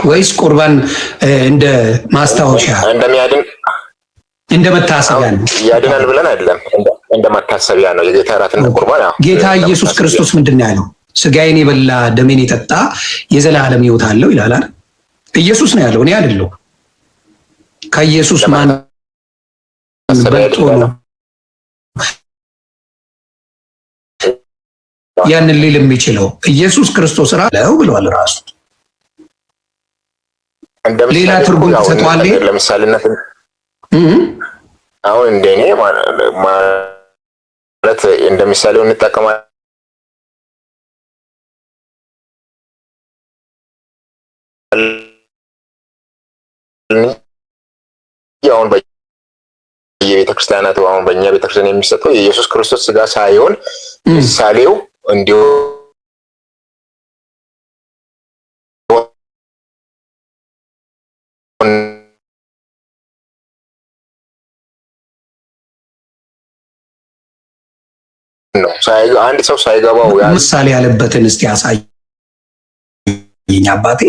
ወይስ ቁርባን እንደ ማስታወሻ እንደሚያድን እንደ መታሰቢያ ነው? ያድናል ብለን አይደለም፣ እንደ መታሰቢያ ነው። የጌታ እራትና ቁርባን ጌታ ኢየሱስ ክርስቶስ ምንድን ነው ያለው? ስጋዬን የበላ ደሜን የጠጣ የዘላለም ሕይወት አለው ይላል አይደል? ኢየሱስ ነው ያለው፣ እኔ አይደለሁ። ከኢየሱስ ማን በልጦ ነው ያንን ሊል የሚችለው? ኢየሱስ ክርስቶስ ራሱ ብለዋል ራሱ። ሌላ ትርጉም ተሰጥቷል። ለምሳሌነት አሁን እንደኔ ማለት እንደምሳሌው እንጠቀማለን። አሁን በየቤተክርስቲያናቱ አሁን በእኛ ቤተክርስቲያን የሚሰጠው የኢየሱስ ክርስቶስ ስጋ ሳይሆን ምሳሌው እንዲሁ ነው። አንድ ሰው ሳይገባው ምሳሌ ያለበትን እስቲ ያሳየኝ አባቴ።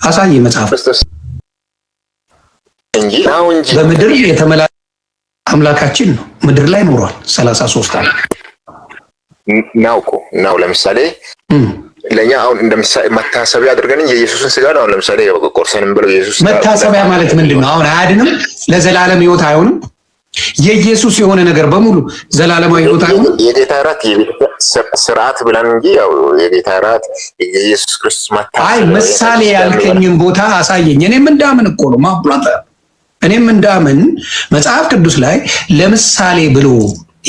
አሳይ መጽሐፍ እንጂ በምድር የተመላ አምላካችን ነው። ምድር ላይ ኖሯል 33 ዓመት። ነው። ለምሳሌ ለኛ አሁን እንደምሳሌ መታሰቢያ አድርገን የኢየሱስን ስጋ ነው ለምሳሌ ቆርሰን ብለው ኢየሱስ መታሰቢያ ማለት ምንድነው? አሁን አያድንም? ለዘላለም ህይወት አይሆንም? የኢየሱስ የሆነ ነገር በሙሉ ዘላለማዊ ህይወት አይሆንም? የጌታ እራት ስርዓት ብለን እንጂ ያው የጌታ እራት የኢየሱስ ክርስቶስ መታሰቢያ። አይ ምሳሌ ያልከኝን ቦታ አሳየኝ። እኔም እንዳምን እኮ ነው ማብራታ። እኔም እንዳምን መጽሐፍ ቅዱስ ላይ ለምሳሌ ብሎ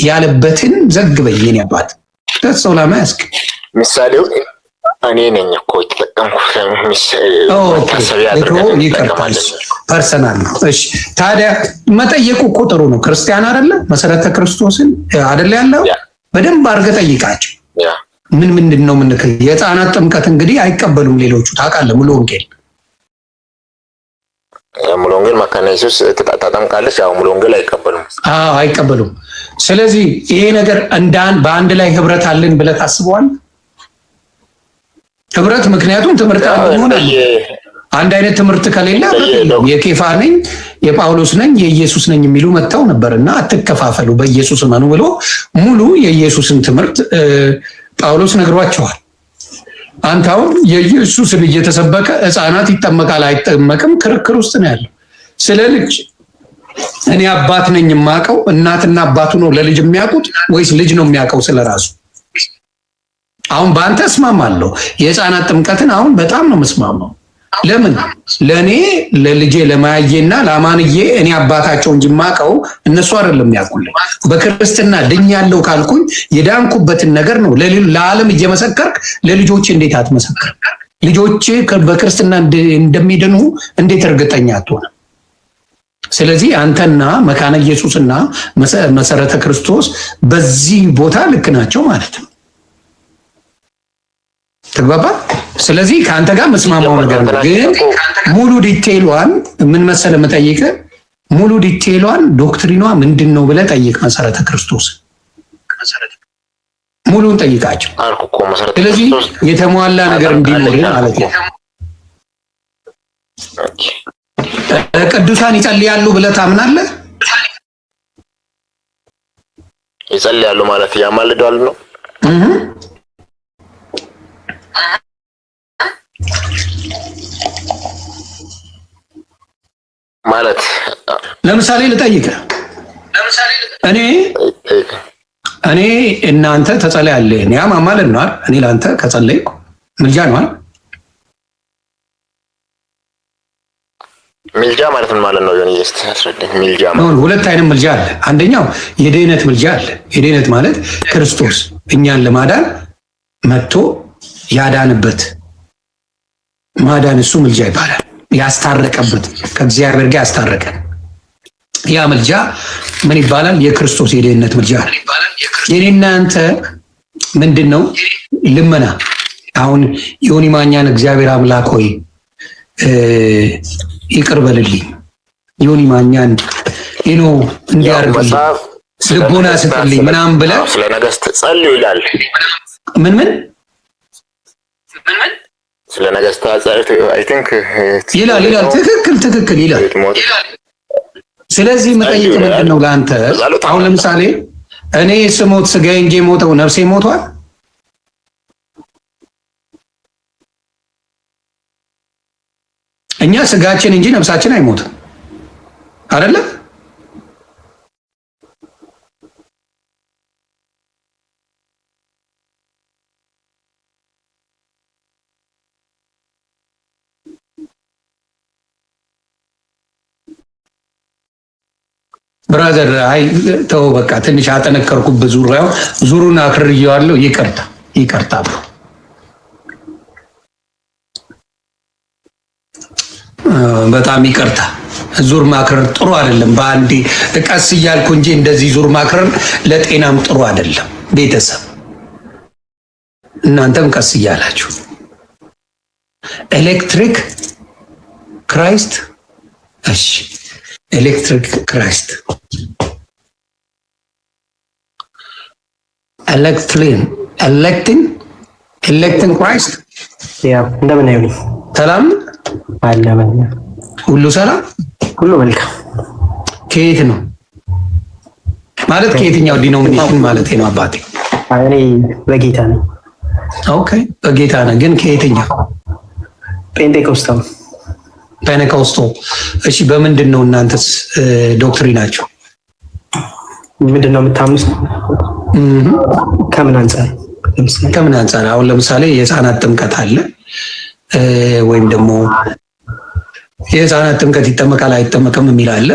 ያለበትን ዘግበኝ የኔ አባት። ተሰው ለማስክ ምሳሌው እኔ ነኝ እኮ የተጠቀምኩት። መታሰቢያ አድርገን ይቀርባል። ፐርሰናል ነው። እሺ ታዲያ መጠየቁ እኮ ጥሩ ነው። ክርስቲያን አይደለ? መሰረተ ክርስቶስን አይደለ ያለው? በደንብ አድርገህ ጠይቃቸው። ምንድን ነው የህፃናት ጥምቀት እንግዲህ አይቀበሉም ሌሎቹ ታውቃለህ። ሙሉ ወንጌል መካነ ኢየሱስ ተጠምቃለች። ያው ሙሉ ወንጌል አይቀበሉም። አዎ አይቀበሉም። ስለዚህ ይሄ ነገር በአንድ ላይ ህብረት አለን ብለህ ታስበዋል? ህብረት ምክንያቱም ትምህርት አንድ አይነት ትምህርት ከሌለ የኬፋ ነኝ የጳውሎስ ነኝ የኢየሱስ ነኝ የሚሉ መጥተው ነበርና አትከፋፈሉ በኢየሱስ እመኑ ብሎ ሙሉ የኢየሱስን ትምህርት ጳውሎስ ነግሯቸዋል። አንተ አሁን የኢየሱስን እየተሰበከ ህፃናት ይጠመቃል አይጠመቅም ክርክር ውስጥ ነው ያለው። ስለ ልጅ እኔ አባት ነኝ የማውቀው እናትና አባቱ ነው ለልጅ የሚያውቁት ወይስ ልጅ ነው የሚያውቀው ስለራሱ? አሁን በአንተ እስማማለሁ። የህፃናት ጥምቀትን አሁን በጣም ነው መስማማው። ለምን ለኔ ለልጄ ለማያዬና ለአማንዬ እኔ አባታቸው እንጂ የማውቀው እነሱ አይደለም ያውቁልኝ። በክርስትና ድኛለሁ ካልኩኝ የዳንኩበትን ነገር ነው ለዓለም እየመሰከርክ ለልጆቼ እንዴት አትመሰክር? ልጆቼ በክርስትና እንደሚድኑ እንዴት እርግጠኛ አትሆንም? ስለዚህ አንተና መካነ ኢየሱስና መሰረተ ክርስቶስ በዚህ ቦታ ልክ ናቸው ማለት ነው። ተግባባ። ስለዚህ ከአንተ ጋር መስማማው ነገር ነው። ግን ሙሉ ዲቴይሏን ምን መሰለህ የምጠይቅህ፣ ሙሉ ዲቴይሏን ዶክትሪኗ ምንድን ነው ብለህ ጠይቅ። መሰረተ ክርስቶስ ሙሉን ጠይቃቸው። ስለዚህ የተሟላ ነገር እንዲኖር ማለት ነው። ቅዱሳን ይጸልያሉ ብለህ ታምናለህ? ይጸልያሉ ማለት ያማልዳሉ ነው ማለት። ለምሳሌ ልጠይቅህ፣ እኔ እናንተ ተጸለያለህ እኔ ማማለድ ነው አይደል? እኔ ለአንተ ከጸለይ ምልጃ ነው አይደል? ምልጃ ማለት ምን ማለት ነው? ዮኒስ አስረዳኝ። ምልጃ ማለት ሁለት አይነት ምልጃ አለ። አንደኛው የድህነት ምልጃ አለ። የድህነት ማለት ክርስቶስ እኛን ለማዳን መጥቶ ያዳንበት ማዳን፣ እሱ ምልጃ ይባላል። ያስታረቀበት ከእግዚአብሔር ጋር ያስታረቀን ያ ምልጃ ምን ይባላል? የክርስቶስ የድህነት ምልጃ። የኔና አንተ ምንድነው? ልመና። አሁን ዮኒ ማኛን እግዚአብሔር አምላክ ሆይ ይቅር በልልኝ፣ ዮኒ ማኛን እንዲያርግልኝ ልቦና ስጥልኝ ምናምን ብለህ ስለ ነገስት ጸልዩ ይላል። ምን ስለ ነገስታት አይ ቲንክ ይላል። ትክክል ይላል። ስለዚህ መጠየቅ ምንድን ነው ለአንተ? አሁን ለምሳሌ እኔ ስሞት ስጋዬ እንጂ ሞተው ነፍሴ ሞቷል? እኛ ስጋችን እንጂ ነፍሳችን አይሞትም አይደለ? ብራዘር አይ ተው በቃ ትንሽ አጠነከርኩበት። ዙሩን አክርየዋለሁ። ይቅርታ ብሎ በጣም ይቅርታ። ዙር ማክረር ጥሩ አይደለም። በአንዴ ቀስ እያልኩ እንጂ እንደዚህ ዙር ማክረር ለጤናም ጥሩ አይደለም። ቤተሰብ እናንተም ቀስ እያላችሁ ኤሌክትሪክ ክራይስት። እሺ ኤሌክትሪክ ክራይስት ኤሌክትን ክራይስት። ያው እንደምን አይሆንም። ሰላም አለበኛ ሁሉ ሰላም ሁሉ መልካም። ከየት ነው ማለት ከየትኛው ዲኖሚኔሽን ማለት ነው አባቴ? እኔ በጌታ ነኝ። ኦኬ፣ በጌታ ነህ፣ ግን ከየትኛው? ጴንጤኮስታል። ፔኔኮስቶ። እሺ፣ በምንድን ነው እናንተስ ዶክትሪናቸው? ምንድን ነው የምታምኑት? ከምን አንጻር? ከምን አንጻር? አሁን ለምሳሌ የህፃናት ጥምቀት አለ፣ ወይም ደግሞ የህፃናት ጥምቀት ይጠመቃል አይጠመቅም የሚል አለ።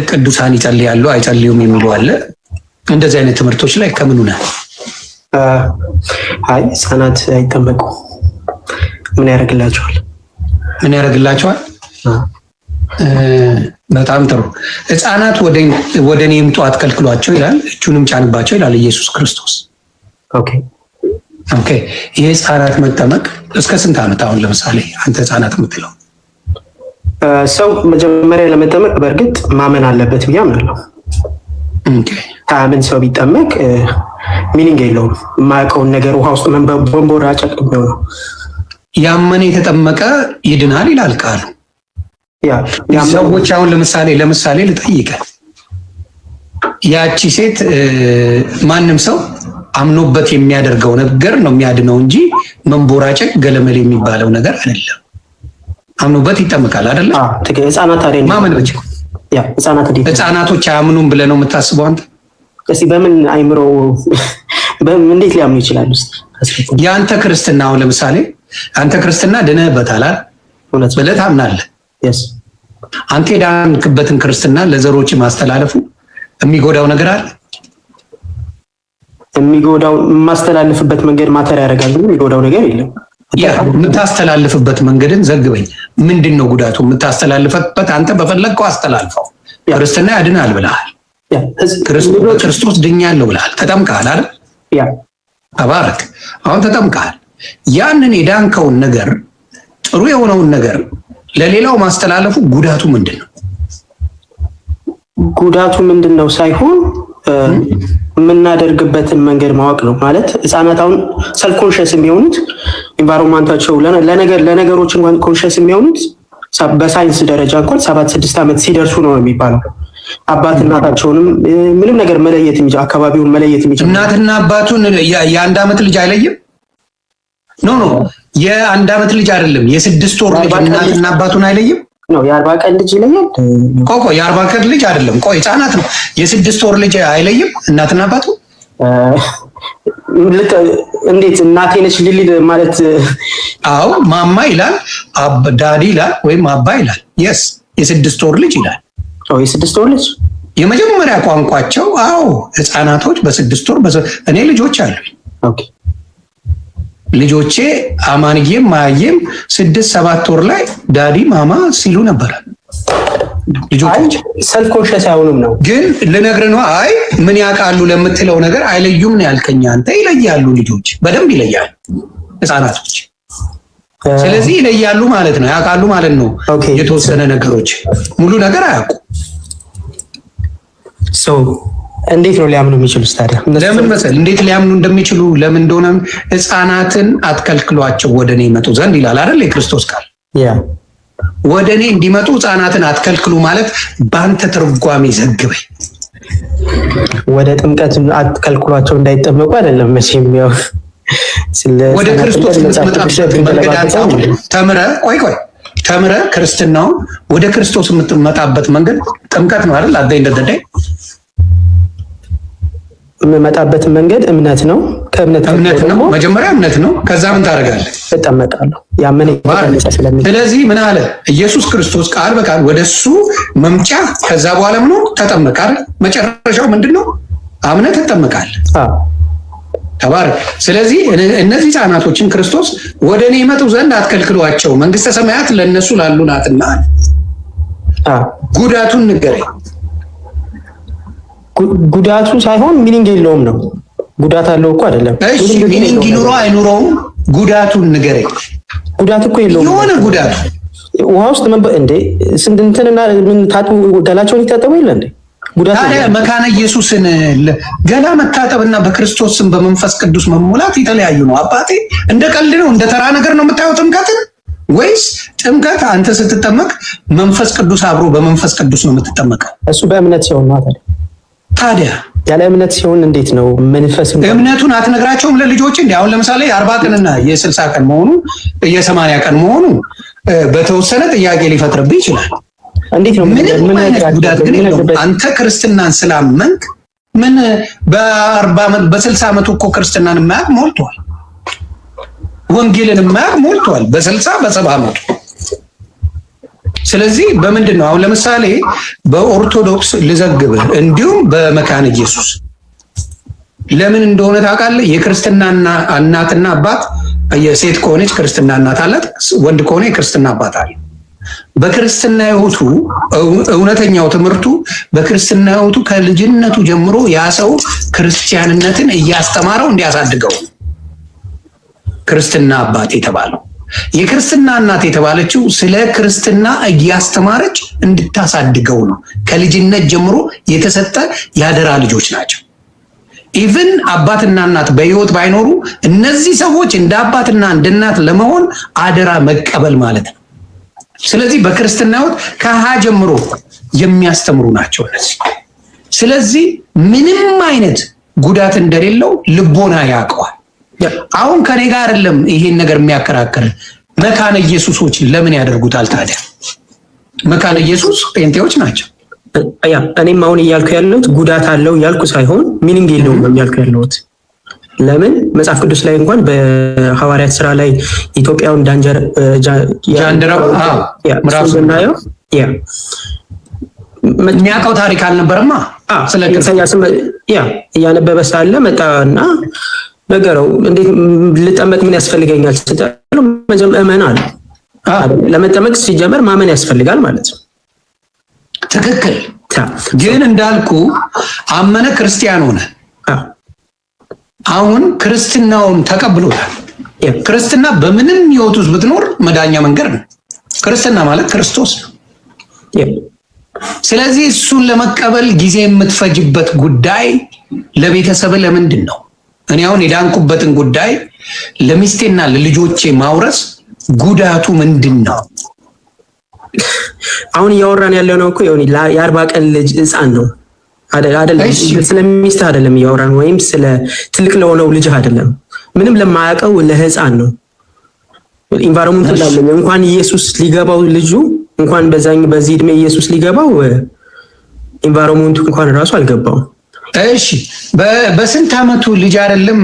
ቅዱሳን ይጸልያሉ አይጸልዩም የሚሉ አለ። እንደዚህ አይነት ትምህርቶች ላይ ከምኑ ነህ? አይ ህፃናት አይጠመቁ። ምን ያደርግላቸዋል? ምን ያደርግላቸዋል? በጣም ጥሩ። ህፃናት ወደ እኔ ይምጡ አትከልክሏቸው ይላል፣ እጁንም ጫንባቸው ይላል ኢየሱስ ክርስቶስ። ኦኬ ኦኬ። ይሄ ህፃናት መጠመቅ እስከ ስንት ዓመት? አሁን ለምሳሌ አንተ ህፃናት የምትለው ሰው መጀመሪያ ለመጠመቅ በእርግጥ ማመን አለበት ብዬ አምናለሁ። ከአምን ሰው ቢጠመቅ ሚኒንግ የለውም። የማያውቀውን ነገር ውሃ ውስጥ መንቦራጨቅ ነው። ያመነ የተጠመቀ ይድናል ይላል ቃሉ። ሰዎች አሁን ለምሳሌ ልጠይቀ፣ ያቺ ሴት ማንም ሰው አምኖበት የሚያደርገው ነገር ነው የሚያድነው እንጂ መንቦራጨቅ ገለመል የሚባለው ነገር አይደለም። አምኖበት ይጠመቃል አይደለም? ህፃናት አይደለም ማመን ብቻ። ህፃናቶች አያምኑም ብለህ ነው የምታስበው አንተ? እስቲ በምን አይምሮ እንዴት ሊያምኑ ይችላሉ? የአንተ ክርስትና አሁን ለምሳሌ አንተ ክርስትና ድነህበታል ብለህ ታምናለህ። አንተ የዳንክበትን ክርስትና ለዘሮች ማስተላለፉ የሚጎዳው ነገር አለ? የሚጎዳው የማስተላልፍበት መንገድ ማተር ያደርጋል፣ የሚጎዳው ነገር የለም። የምታስተላልፍበት መንገድን ዘግበኝ። ምንድን ነው ጉዳቱ? የምታስተላልፍበት አንተ በፈለግከው አስተላልፈው። ክርስትና ያድናል ብለሃል። ክርስቶስ ድኛለሁ ብለሃል። ተጠምቀሃል አይደል? ተባረክ። አሁን ተጠምቀሃል። ያንን የዳንከውን ነገር ጥሩ የሆነውን ነገር ለሌላው ማስተላለፉ ጉዳቱ ምንድን ነው? ጉዳቱ ምንድን ነው ሳይሆን የምናደርግበትን መንገድ ማወቅ ነው። ማለት ህፃናት አሁን ሰልፍ ኮንሽስ የሚሆኑት ኢንቫይሮንመንታቸው ለነገሮች እንኳን ኮንሽስ የሚሆኑት በሳይንስ ደረጃ እንኳን 7-6 ዓመት ሲደርሱ ነው የሚባለው። አባት እናታቸውንም ምንም ነገር መለየት የሚችል አካባቢውን መለየት የሚችል እናትና አባቱን የአንድ ዓመት ልጅ አይለይም። ኖ የአንድ ዓመት ልጅ አይደለም፣ የ6 ወር ልጅ እናትና አባቱን አይለይም ነው። የ40 ቀን ልጅ ይለያል። ቆይ የ40 ቀን ልጅ አይደለም፣ ቆይ ህፃናት ነው። የ6 ወር ልጅ አይለይም እናትና አባቱ? እንዴት እናቴ ነች ሊል ማለት? አዎ ማማ ይላል፣ ዳዲ ይላል፣ ወይም አባ ይላል። የስ የ6 ወር ልጅ ይላል። የ6 ወር ልጅ የመጀመሪያ ቋንቋቸው። አዎ ህፃናቶች በ6 ወር እኔ ልጆች አሉኝ። ኦኬ ልጆቼ አማንዬም ማየም 6-7 ወር ላይ ዳዲ ማማ ሲሉ ነበረ። ልጆች ሰልፍ ኮንሽስ አይሆኑም ነው። ግን ልነግርህ ነው። አይ ምን ያውቃሉ ለምትለው ነገር አይለዩም ነው ያልከኝ አንተ። ይለያሉ፣ ልጆች በደንብ ይለያሉ፣ ህፃናቶች። ስለዚህ ይለያሉ ማለት ነው፣ ያውቃሉ ማለት ነው። የተወሰነ ነገሮች ሙሉ ነገር አያውቁ። እንዴት ነው ሊያምኑ የሚችሉት ታዲያ? ለምን መሰል እንዴት ሊያምኑ እንደሚችሉ ለምን እንደሆነ ህፃናትን አትከልክሏቸው ወደ እኔ ይመጡ ዘንድ ይላል አይደል የክርስቶስ ቃል። ወደ እኔ እንዲመጡ ህፃናትን አትከልክሉ ማለት በአንተ ትርጓሜ ዘግበኝ። ወደ ጥምቀት አትከልክሏቸው እንዳይጠመቁ አይደለም መቼም። ያው ወደ ክርስቶስ የምትመጣበት መንገድ አንጻር ተምረህ ክርስትናውን ወደ ክርስቶስ የምትመጣበት መንገድ ጥምቀት ነው አይደል? አዳይ እንደደዳይ የምመጣበት መንገድ እምነት ነው። ከእምነት ነው መጀመሪያ እምነት ነው። ከዛ ምን ታደርጋለህ? እጠመቃለሁ። ያመነ ስለዚህ ምን አለ ኢየሱስ ክርስቶስ ቃል በቃል ወደሱ መምጫ፣ ከዛ በኋላ ምን ተጠመቀ አይደል? መጨረሻው ምንድነው? አምነህ ትጠመቃለህ። ተባረክ። ስለዚህ እነዚህ ህፃናቶችን ክርስቶስ ወደ እኔ ይመጡ ዘንድ አትከልክሏቸው፣ መንግስተ ሰማያት ለእነሱ ላሉ ናትና። ጉዳቱን ንገረኝ። ጉዳቱ ሳይሆን ሚኒንግ የለውም ነው። ጉዳት አለው እኮ አይደለም። እሺ ሚኒንግ ይኑረው አይኑረውም ጉዳቱን ንገረኝ። ጉዳት እኮ የለውም። የሆነ ጉዳቱ ውሃ ውስጥ እንዴ ስንት እንትንና ምን ታጡ ገላቸውን ይታጠቡ የለ እንዴ? ታዲያ መካነ ኢየሱስን ገላ መታጠብና በክርስቶስ ስም በመንፈስ ቅዱስ መሙላት የተለያዩ ነው አባቴ። እንደ ቀልድ ነው እንደ ተራ ነገር ነው የምታየው ጥምቀትን? ወይስ ጥምቀት አንተ ስትጠመቅ መንፈስ ቅዱስ አብሮ በመንፈስ ቅዱስ ነው የምትጠመቀው? እሱ በእምነት ሲሆን ነው ታዲያ ታዲያ ያለ እምነት ሲሆን እንዴት ነው መንፈስ? እምነቱን አትነግራቸውም ለልጆች? እንዲ አሁን ለምሳሌ 40 ቀንና የ60 ቀን መሆኑ የ80 ቀን መሆኑ በተወሰነ ጥያቄ ሊፈጥርብህ ይችላል። እንዴት ነው? ምንም አይነት ጉዳት ግን የለውም። አንተ ክርስትናን ስላመንክ ምን በ40 ዓመት በ60 ዓመቱ እኮ ክርስትናን የማያውቅ ሞልቷል። ወንጌልን የማያውቅ ሞልቷል በ60 በ70 ዓመቱ። ስለዚህ በምንድን ነው አሁን ለምሳሌ በኦርቶዶክስ ልዘግብህ፣ እንዲሁም በመካነ ኢየሱስ ለምን እንደሆነ ታውቃለህ? የክርስትና እናትና አባት፣ የሴት ከሆነች ክርስትና እናት አላት፣ ወንድ ከሆነ የክርስትና አባት አለ። በክርስትና ሕይወቱ እውነተኛው ትምህርቱ በክርስትና ሕይወቱ ከልጅነቱ ጀምሮ ያ ሰው ክርስቲያንነትን እያስተማረው እንዲያሳድገው ክርስትና አባት የተባለው። የክርስትና እናት የተባለችው ስለ ክርስትና እያስተማረች እንድታሳድገው ነው። ከልጅነት ጀምሮ የተሰጠ ያደራ ልጆች ናቸው። ኢቭን አባትና እናት በሕይወት ባይኖሩ እነዚህ ሰዎች እንደ አባትና እንደ እናት ለመሆን አደራ መቀበል ማለት ነው። ስለዚህ በክርስትና ሕይወት ከሀ ጀምሮ የሚያስተምሩ ናቸው እነዚህ። ስለዚህ ምንም አይነት ጉዳት እንደሌለው ልቦና ያውቀዋል። አሁን ከኔ ጋር አይደለም ይሄን ነገር የሚያከራክር። መካነ ኢየሱሶች ለምን ያደርጉታል ታዲያ? መካነ ኢየሱስ ጴንጤዎች ናቸው። ያ እኔም አሁን እያልኩ ያለሁት ጉዳት አለው እያልኩ ሳይሆን ሚኒንግ የለውም እያልኩ ያለሁት። ለምን መጽሐፍ ቅዱስ ላይ እንኳን በሐዋርያት ስራ ላይ ኢትዮጵያውን ጃንደረባ ምራፍ ስናየው የሚያውቀው ታሪክ አልነበረማ። ስለ ኢሳያስም እያነበበ ሳለ መጣና ነገረው። እንዴት ልጠመቅ ምን ያስፈልገኛል ስትለው መጀመሪያ እመን አለ። ለመጠመቅ ሲጀመር ማመን ያስፈልጋል ማለት ነው። ትክክል። ግን እንዳልኩ አመነ፣ ክርስቲያን ሆነ። አሁን ክርስትናውን ተቀብሎታል። ክርስትና በምንም ህይወት ውስጥ ብትኖር መዳኛ መንገድ ነው። ክርስትና ማለት ክርስቶስ ነው። ስለዚህ እሱን ለመቀበል ጊዜ የምትፈጅበት ጉዳይ ለቤተሰብ ለምንድን ነው? እኔ አሁን የዳንኩበትን ጉዳይ ለሚስቴና ለልጆቼ ማውረስ ጉዳቱ ምንድን ነው? አሁን እያወራን ያለው ነው እኮ የ40 ቀን ልጅ ህፃን ነው አይደለም። ስለሚስት አይደለም እያወራን፣ ወይም ስለ ትልቅ ለሆነው ልጅ አይደለም። ምንም ለማያውቀው ለህፃን ነው። ኢንቫይሮንመንት ላለኝ እንኳን ኢየሱስ ሊገባው ልጁ እንኳን በዚህ እድሜ ኢየሱስ ሊገባው ኢንቫይሮንመንቱ እንኳን ራሱ አልገባው። እሺ በስንት ዓመቱ ልጅ አይደለም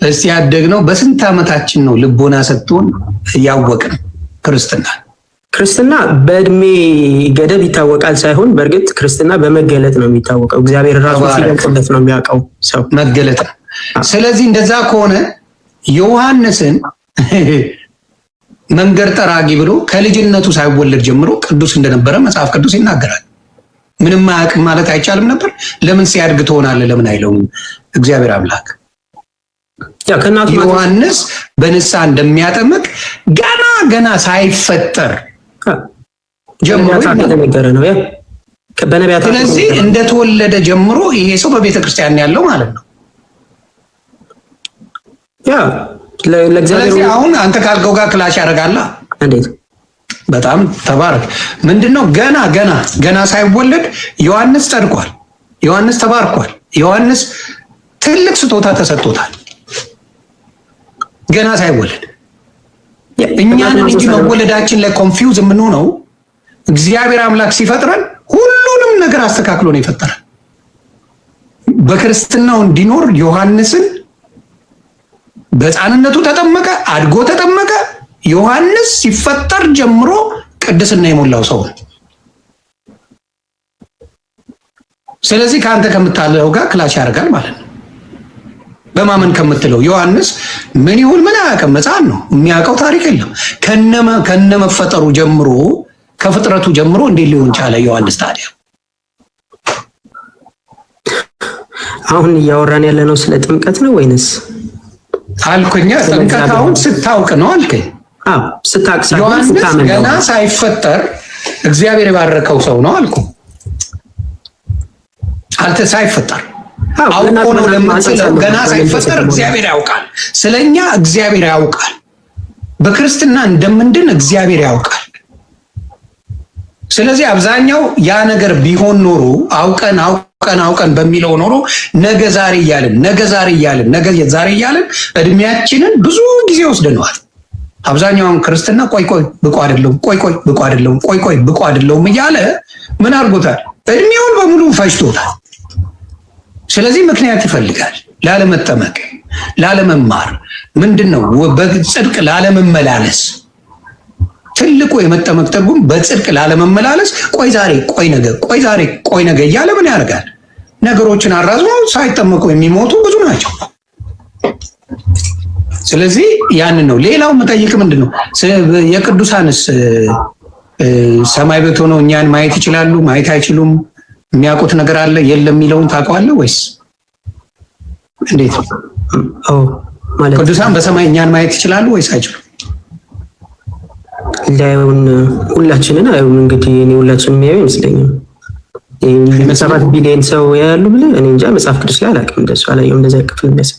እስቲ ያደግነው? በስንት ዓመታችን ነው ልቦና ሰጥቶን ያወቅን ክርስትና በእድሜ ገደብ ይታወቃል ሳይሆን፣ በእርግጥ ክርስትና በመገለጥ ነው የሚታወቀው። እግዚአብሔር ራሱ ሲገልጽለት ነው የሚያውቀው ሰው መገለጥ። ስለዚህ እንደዛ ከሆነ ዮሐንስን መንገድ ጠራጊ ብሎ ከልጅነቱ ሳይወለድ ጀምሮ ቅዱስ እንደነበረ መጽሐፍ ቅዱስ ይናገራል። ምንም አያውቅም ማለት አይቻልም ነበር? ለምን ሲያድግ ትሆናለህ ለምን አይለውም እግዚአብሔር አምላክ? ዮሐንስ በንስሐ እንደሚያጠምቅ ገና ሳይፈጠር ጀምሮ የተነገረ ነው። ስለዚህ እንደተወለደ ጀምሮ ይሄ ሰው በቤተ ክርስቲያን ያለው ማለት ነው። ስለዚህ አሁን አንተ ካልከው ጋር ክላሽ ያደርጋላ። እንዴት? በጣም ተባረክ። ምንድነው ገና ሳይወለድ ዮሐንስ ጸድቋል። ዮሐንስ ተባርኳል። ዮሐንስ ትልቅ ስጦታ ተሰጥቶታል ገና ሳይወለድ። እኛን እንጂ መወለዳችን ላይ ኮንፊውዝ የምንሆነው እግዚአብሔር አምላክ ሲፈጥረን ሁሉንም ነገር አስተካክሎ ነው የፈጠረን። በክርስትናው እንዲኖር ዮሐንስን በሕፃንነቱ ተጠመቀ፣ አድጎ ተጠመቀ። ዮሐንስ ሲፈጠር ጀምሮ ቅድስና የሞላው ሰው ነው። ስለዚህ ከአንተ ከምታለው ጋር ክላሽ ያደርጋል ማለት ነው። በማመን ከምትለው ዮሐንስ ምን ይሁን ምን አያውቅም፣ ሕፃን ነው፣ የሚያውቀው ታሪክ የለም። ከነ መፈጠሩ ጀምሮ ከፍጥረቱ ጀምሮ እንዴት ሊሆን ቻለ ዮሐንስ ታዲያ? አሁን እያወራን ያለ ነው ስለ ጥምቀት ነው ወይንስ? አልኩኛ ጥምቀት አሁን ስታውቅ ነው አልከኝ። ዮሐንስ ገና ሳይፈጠር እግዚአብሔር የባረከው ሰው ነው አልኩ። አንተ ሳይፈጠር አውቆ ነው ለምትለው ገና ሳይፈጠር እግዚአብሔር ያውቃል። ስለኛ እግዚአብሔር ያውቃል። በክርስትና እንደምንድን እግዚአብሔር ያውቃል። ስለዚህ አብዛኛው ያ ነገር ቢሆን ኖሮ አውቀን በሚለው ኖሮ ነገ ዛሬ እያልን እድሜያችንን ብዙ ጊዜ ወስደነዋል። አብዛኛውን ክርስትና ቆይ ብቁ አይደለሁም እያለ ምን አድርጎታል? እድሜውን በሙሉ ፈጅቶታል። ስለዚህ ምክንያት ይፈልጋል ላለመጠመቅ፣ ላለመማር፣ ምንድነው በጽድቅ ላለመመላለስ። ትልቁ የመጠመቅ ትርጉም በጽድቅ ላለመመላለስ፣ ቆይ ዛሬ ቆይ ነገ እያለ ምን ያደርጋል? ነገሮችን አራዝሞ ሳይጠመቁ የሚሞቱ ብዙ ናቸው። ስለዚህ ያንን ነው። ሌላው መጠይቅ ምንድነው የቅዱሳንስ ሰማይ ቤት ሆነው እኛን ማየት ይችላሉ? ማየት አይችሉም? የሚያውቁት ነገር አለ የለም የሚለውን ታውቀዋለህ ወይስ እንዴት? ቅዱሳን በሰማይ እኛን ማየት ይችላሉ ወይስ አይችሉም? ላይውን ሁላችንን አይሁን እንግዲህ እኔ ሁላችንም ያዩ ይመስለኛል። 7 ቢሊዮን ሰው ያሉ ብለህ እኔ እንጃ መጽሐፍ ቅዱስ ላይ አላውቅም። እንደሱ አላየሁም። እንደዛ ክፍል እንደዛ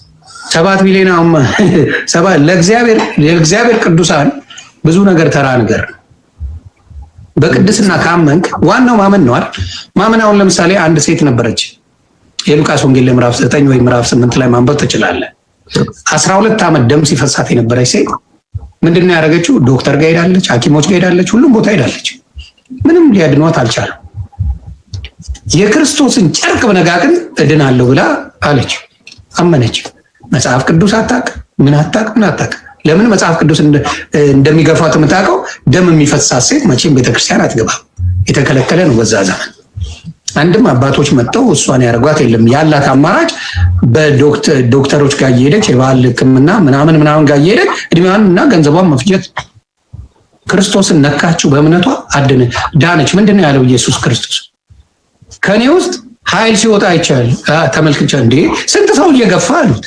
7 ቢሊዮን ለእግዚአብሔር ቅዱሳን ብዙ ነገር ተራ ነገር። በቅድስና ካመንክ ዋናው ማመን ነው አይደል? ማመን አሁን ለምሳሌ አንድ ሴት ነበረች። የሉቃስ ወንጌል ምዕራፍ 9 ወይ ምዕራፍ 8 ላይ ማንበብ ትችላለህ። 12 ዓመት ደም ሲፈሳት የነበረች ሴት ምንድነው ያደረገችው? ዶክተር ጋር ሄዳለች፣ ሐኪሞች ጋር ሄዳለች፣ ሁሉም ቦታ ሄዳለች። ምንም ሊያድኗት አልቻለም። የክርስቶስን ጨርቅ ብነካክን እድናለሁ ብላ አለች፣ አመነች። መጽሐፍ ቅዱስ አታውቅ፣ ምን አታውቅ። ለምን መጽሐፍ ቅዱስ እንደሚገፋት የምታውቀው? ደም የሚፈሳት ሴት መቼም ቤተክርስቲያን አትገባም፣ የተከለከለ ነው በዛ ዘመን። አንድም አባቶች መጥተው እሷን ያደርጓት የለም። ያላት አማራጭ በዶክተሮች ጋር እየሄደች የባህል ሕክምና ምናምን ጋር እየሄደች እድሜዋን እና ገንዘቧን መፍጀት። ክርስቶስን ነካችው፣ በእምነቷ ዳነች። ምንድን ነው ያለው ኢየሱስ ክርስቶስ? ከኔ ውስጥ ኃይል ሲወጣ አይቻል ተመልክቻ። እንዴ ስንት ሰው እየገፋ አሉት።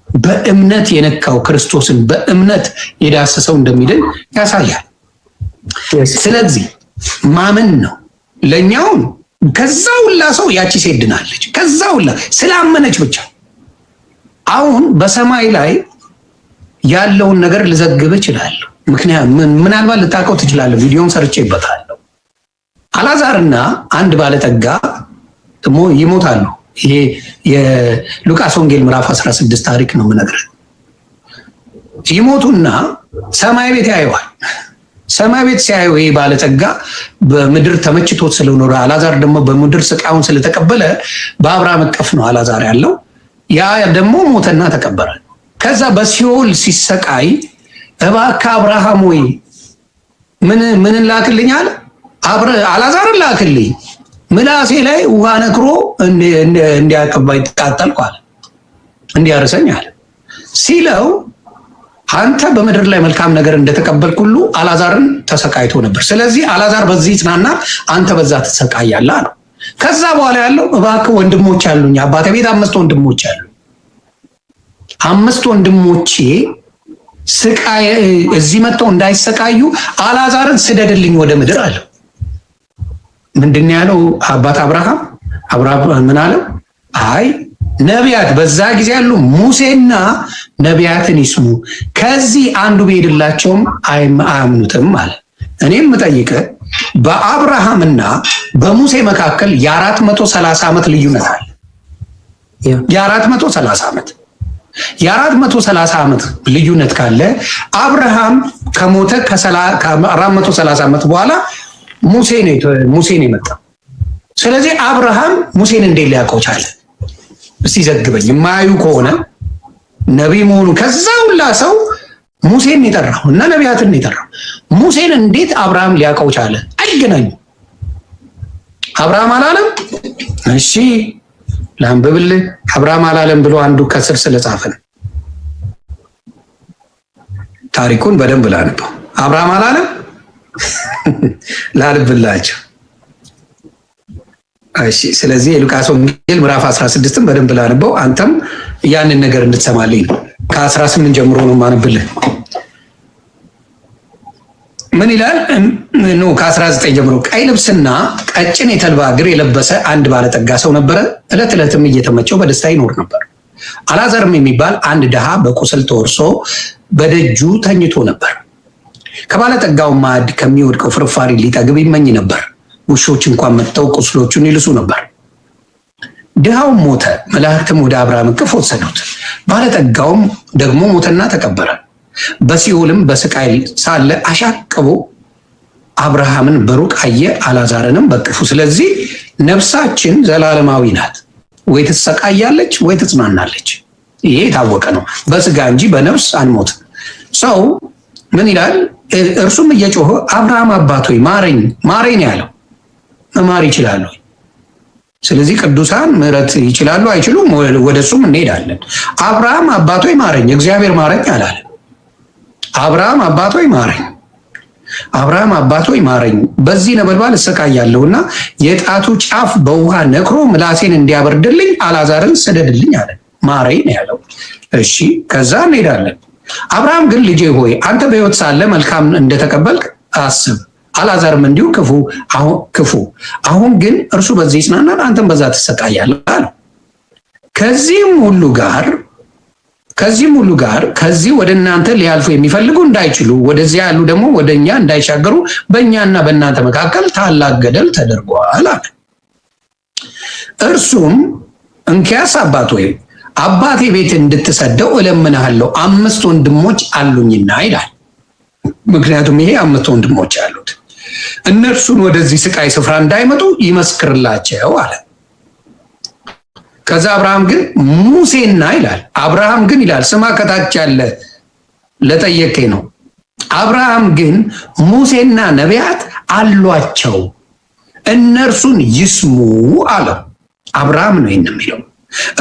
በእምነት የነካው ክርስቶስን በእምነት የዳሰሰው እንደሚድን ያሳያል። ስለዚህ ማመን ነው ለኛውን። ከዛ ሁላ ሰው ያቺ ሴት ድናለች። ከዛ ሁላ ስላመነች ብቻ። አሁን በሰማይ ላይ ያለውን ነገር ልዘግብ እችላለሁ። ምናልባት ልታውቀው ትችላለህ። ቪዲዮን ሰርቼበታለሁ። አልዓዛርና አንድ ባለጠጋ ይሞታሉ። ይሄ የሉቃስ ወንጌል ምዕራፍ 16 ታሪክ ነው የምነግርህ። ይሞቱና ሰማይ ቤት ያየዋል። ሰማይ ቤት ሲያዩ ይሄ ባለጠጋ በምድር ተመችቶት ስለኖረ፣ አልዓዛር ደግሞ በምድር ስቃዩን ስለተቀበለ በአብርሃም እቅፍ ነው አልዓዛር ያለው። ያ ደግሞ ሞተና ተቀበረ። ከዛ በሲኦል ሲሰቃይ እባክህ አብርሃም ወይ ምን ላክልኝ አለ። አልዓዛርን ላክልኝ፣ ምላሴ ላይ ውሃ ነክሮ እንዲያቀባ ይቃጠልኩ አለ፣ እንዲያርሰኝ አለ ሲለው፣ አንተ በምድር ላይ መልካም ነገር እንደተቀበልክ ሁሉ አልዓዛርን ተሰቃይቶ ነበር። ስለዚህ አልዓዛር በዚህ ጽናና አንተ በዛ ትሰቃያለህ አለው። ከዛ በኋላ ያለው እባክህ ወንድሞች አሉኝ፣ አባቴ ቤት 5 ወንድሞች አሉ። 5 ወንድሞቼ ስቃይ እዚህ መጥተው እንዳይሰቃዩ አልዓዛርን ስደድልኝ ወደ ምድር አለው። ምንድን ያለው አባት አብርሃም ምን አለው? አይ ነቢያት በዛ ጊዜ ያሉ ሙሴና ነቢያትን ይስሙ፣ ከዚህ አንዱ ቢሄድላቸውም አያምኑትም አለ። እኔም የምጠይቅህ በአብርሃምና በሙሴ መካከል የ430 ዓመት ልዩነት አለ። የ430 ዓመት የ430 ዓመት ልዩነት ካለ አብርሃም ከሞተ ከ430 ዓመት በኋላ ሙሴ ነው የመጣው። ስለዚህ አብርሃም ሙሴን እንዴት ሊያውቀው ቻለ? እስቲ ዘግበኝ። የማያዩ ከሆነ ነቢይ መሆኑ ከዛ ሁላ ሰው ሙሴን የጠራው እና ነቢያትን የጠራው ሙሴን እንዴት አብርሃም ሊያውቀው ቻለ? አይገናኙም። አብርሃም አላለም። እሺ ላንብብልህ። አብርሃም አላለም ብሎ አንዱ ከስር ስለጻፈ ነው። ታሪኩን በደንብ ላንበው። አብርሃም አላለም ላልብላቸው። እሺ ስለዚህ የሉቃስ ወንጌል ምዕራፍ 16ን በደንብ ላንበው። አንተም ያንን ነገር እንድትሰማልኝ ነው። ከ18 ጀምሮ ነው ማንብልህ። ምን ይላል? ከ19 ጀምሮ። ቀይ ልብስና ቀጭን የተልባ እግር የለበሰ አንድ ባለጠጋ ሰው ነበረ። ዕለት ዕለትም እየተመቸው በደስታ ይኖር ነበር። አልዓዛርም የሚባል አንድ ድሃ በቁስል ተወርሶ በደጁ ተኝቶ ነበር። ከባለጠጋው ማዕድ ከሚወድቀው ፍርፋሪ ሊጠግብ ይመኝ ነበር። ውሾች እንኳን መጥተው ቁስሎቹን ይልሱ ነበር። ድሃውም ሞተ፣ መላእክትም ወደ አብርሃም እቅፍ ወሰዱት። ባለጠጋውም ደግሞ ሞተና ተቀበረ። በሲኦልም በስቃይ ሳለ አሻቅቦ አብርሃምን በሩቅ አየ፣ አልዓዛርንም በቅፉ። ስለዚህ ነፍሳችን ዘላለማዊ ናት፣ ወይ ትሰቃያለች ወይ ትጽናናለች። ይሄ የታወቀ ነው። በስጋ እንጂ በነፍስ አንሞትም። ሰው ምን ይላል? እርሱም እየጮኸ አብርሃም አባት ሆይ ማረኝ ማረኝ ያለው መማር ይችላሉ። ስለዚህ ቅዱሳን ምሕረት ይችላሉ አይችሉም? ወደ እሱም እንሄዳለን። አብርሃም አባት ሆይ ማረኝ፣ እግዚአብሔር ማረኝ አላለ። አብርሃም አባት ሆይ ማረኝ፣ አብርሃም አባት ሆይ ማረኝ፣ በዚህ ነበልባል እሰቃያለሁና የጣቱ ጫፍ በውሃ ነክሮ ምላሴን እንዲያበርድልኝ አልዓዛርን ስደድልኝ አለ። ማረኝ ነው ያለው። እሺ ከዛ እንሄዳለን። አብርሃም ግን ልጄ ሆይ አንተ በሕይወት ሳለ መልካም እንደተቀበልክ አስብ፣ አልዓዛርም እንዲሁ ክፉ። አሁን ግን እርሱ በዚህ ይጽናናል፣ አንተም በዛ ትሰቃያለህ አለው። ከዚህም ሁሉ ጋር ከዚህ ወደ እናንተ ሊያልፉ የሚፈልጉ እንዳይችሉ ወደዚያ ያሉ ደግሞ ወደ እኛ እንዳይሻገሩ በእኛና በእናንተ መካከል ታላቅ ገደል ተደርጓል አለ። እርሱም እንኪያስ አባት ሆይ አባቴ ቤት እንድትሰደው እለምንሃለሁ፣ 5 ወንድሞች አሉኝና ይላል። ምክንያቱም ይሄ 5 ወንድሞች አሉት፣ እነርሱን ወደዚህ ስቃይ ስፍራ እንዳይመጡ ይመስክርላቸው አለ። ከዛ አብርሃም ግን ሙሴና ይላል። አብርሃም ግን ይላል፣ ስማ ከታች ያለ ለጠየቀኝ ነው። አብርሃም ግን ሙሴና ነቢያት አሏቸው፣ እነርሱን ይስሙ አለው። አብርሃም ነው የሚለው።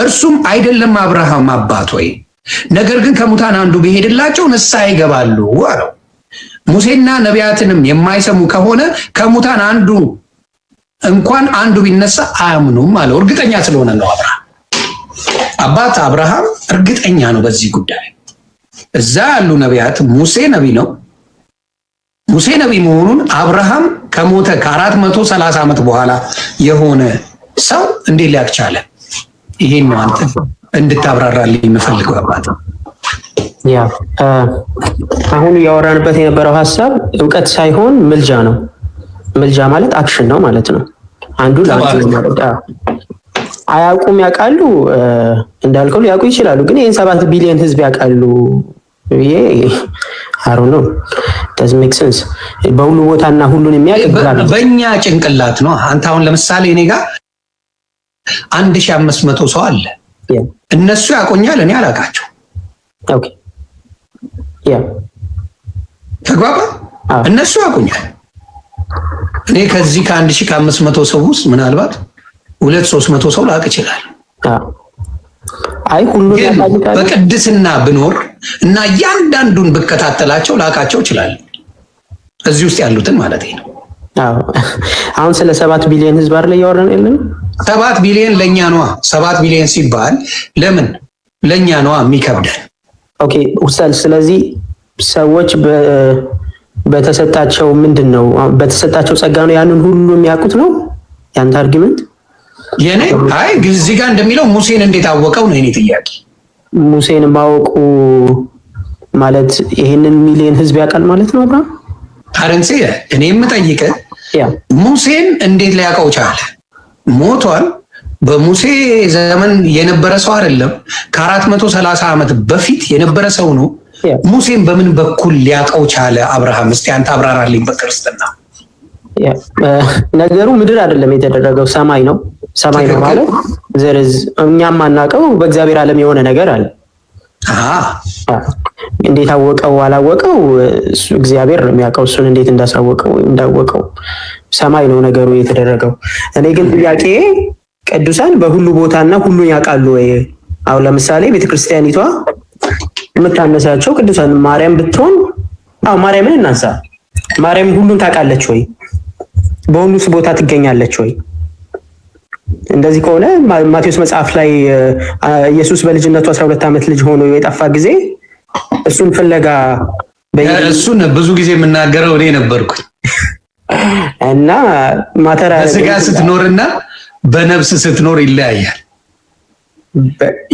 እርሱም አይደለም አብርሃም አባት ሆይ፣ ነገር ግን ከሙታን አንዱ ቢሄድላቸው ንስሐ ይገባሉ አለው። ሙሴና ነቢያትንም የማይሰሙ ከሆነ ከሙታን እንኳን አንዱ ቢነሳ አያምኑም አለው። እርግጠኛ ስለሆነ ነው አባት አብርሃም እርግጠኛ ነው በዚህ ጉዳይ። እዛ ያሉ ነቢያት ሙሴ ነቢይ ነው። ሙሴ ነቢይ መሆኑን አብርሃም ከሞተ ከ430 ዓመት በኋላ የሆነ ሰው እንዴት ሊያውቅ ቻለ? ይሄን ነው አንተ እንድታብራራልኝ የምፈልገው አባት። ያ አሁን እያወራንበት የነበረው ሀሳብ እውቀት ሳይሆን ምልጃ ነው። ምልጃ ማለት አክሽን ነው ማለት ነው። አንዱ አያውቁም ያውቃሉ፣ እንዳልከው ሊያውቁ ይችላሉ። ግን ይህን 7 ቢሊዮን ህዝብ ያውቃሉ? ይሄ አሩ ነው doesn't make sense። በሁሉ ቦታና ሁሉን የሚያውቅ በእኛ ጭንቅላት ነው። አንተ አሁን ለምሳሌ እኔ ጋር 1500 ሰው አለ። እነሱ ያውቁኛል፣ እኔ አላውቃቸው። ኦኬ ያ ተግባባ። እነሱ ያውቁኛል። እኔ ከዚህ ከ1500 ሰው ውስጥ ምናልባት 200-300 ሰው ላውቅ ይችላል። አይ ሁሉ በቅድስና ብኖር እና እያንዳንዱን ብከታተላቸው ላውቃቸው ይችላል። እዚህ ውስጥ ያሉትን ማለት ነው። አሁን ስለ 7 ቢሊዮን ህዝብ አይደል እያወራን ያለነው? 7 ቢሊዮን ለኛ ነው። 7 ቢሊዮን ሲባል ለምን ለኛ ነው የሚከብደን? ኦኬ ውሰል። ስለዚህ ሰዎች በተሰጣቸው ምንድነው በተሰጣቸው ጸጋ ነው ያንን ሁሉ የሚያውቁት ነው ያንተ አርጊመንት? የኔ አይ እዚህ ጋር እንደሚለው ሙሴን እንዴት አወቀው ነው የኔ ጥያቄ። ሙሴን ማወቁ ማለት ይሄንን ሚሊዮን ህዝብ ያውቃል ማለት ነው አብርሃም? አረንሴ እኔ የምጠይቅህ ሙሴን እንዴት ሊያውቀው ቻለ? ሞቷል። በሙሴ ዘመን የነበረ ሰው አይደለም። ከ430 ዓመት በፊት የነበረ ሰው ነው። ሙሴን በምን በኩል ሊያውቀው ቻለ አብርሃም? እስቲ አንተ አብራራልኝ። በክርስትና ነገሩ ምድር አይደለም የተደረገው፣ ሰማይ ነው። ሰማይ ነው ማለት ዘርዝ እኛም ማናውቀው በእግዚአብሔር ዓለም የሆነ ነገር አለ። እንዴት አወቀው አላወቀው እሱ እግዚአብሔር ነው የሚያውቀው። እሱን እንዴት እንዳሳወቀው እንዳወቀው ሰማይ ነው ነገሩ የተደረገው። እኔ ግን ጥያቄ ቅዱሳን በሁሉ ቦታና ሁሉን ያውቃሉ ወይ? አሁን ለምሳሌ ቤተክርስቲያኒቷ የምታነሳቸው ቅዱሳን ማርያም ብትሆን ማርያምን እናንሳ። ማርያም ሁሉን ታውቃለች ወይ? በሁሉስ ቦታ ትገኛለች ወይ? እንደዚህ ከሆነ ማቴዎስ መጽሐፍ ላይ ኢየሱስ በልጅነቱ 12 ዓመት ልጅ ሆኖ የጠፋ ጊዜ እሱን ፍለጋ እሱን ብዙ ጊዜ የምናገረው እኔ ነበርኩኝ። እና ማተራ በስጋ ስትኖርና በነፍስ ስትኖር ይለያያል።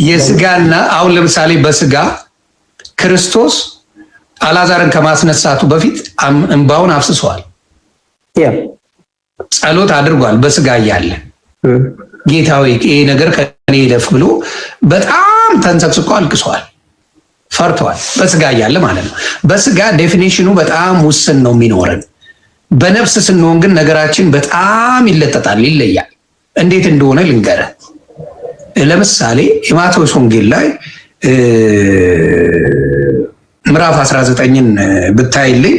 የስጋና አሁን ለምሳሌ በስጋ ክርስቶስ አልዓዛርን ከማስነሳቱ በፊት እንባውን አፍስሷል። ጸሎት አድርጓል። በስጋ እያለ ጌታ ሆይ ይሄ ነገር ከኔ ይለፍ ብሎ በጣም ተንሰቅስቆ አልቅሷል። ፈርቷል። በስጋ እያለ ማለት ነው። በስጋ ዴፊኒሽኑ በጣም ውስን ነው የሚኖረን። በነፍስ ስንሆን ግን ነገራችን በጣም ይለጠጣል፣ ይለያል። እንዴት እንደሆነ ልንገርህ። ለምሳሌ የማቴዎስ ወንጌል ላይ ምዕራፍ 19ን ብታይልኝ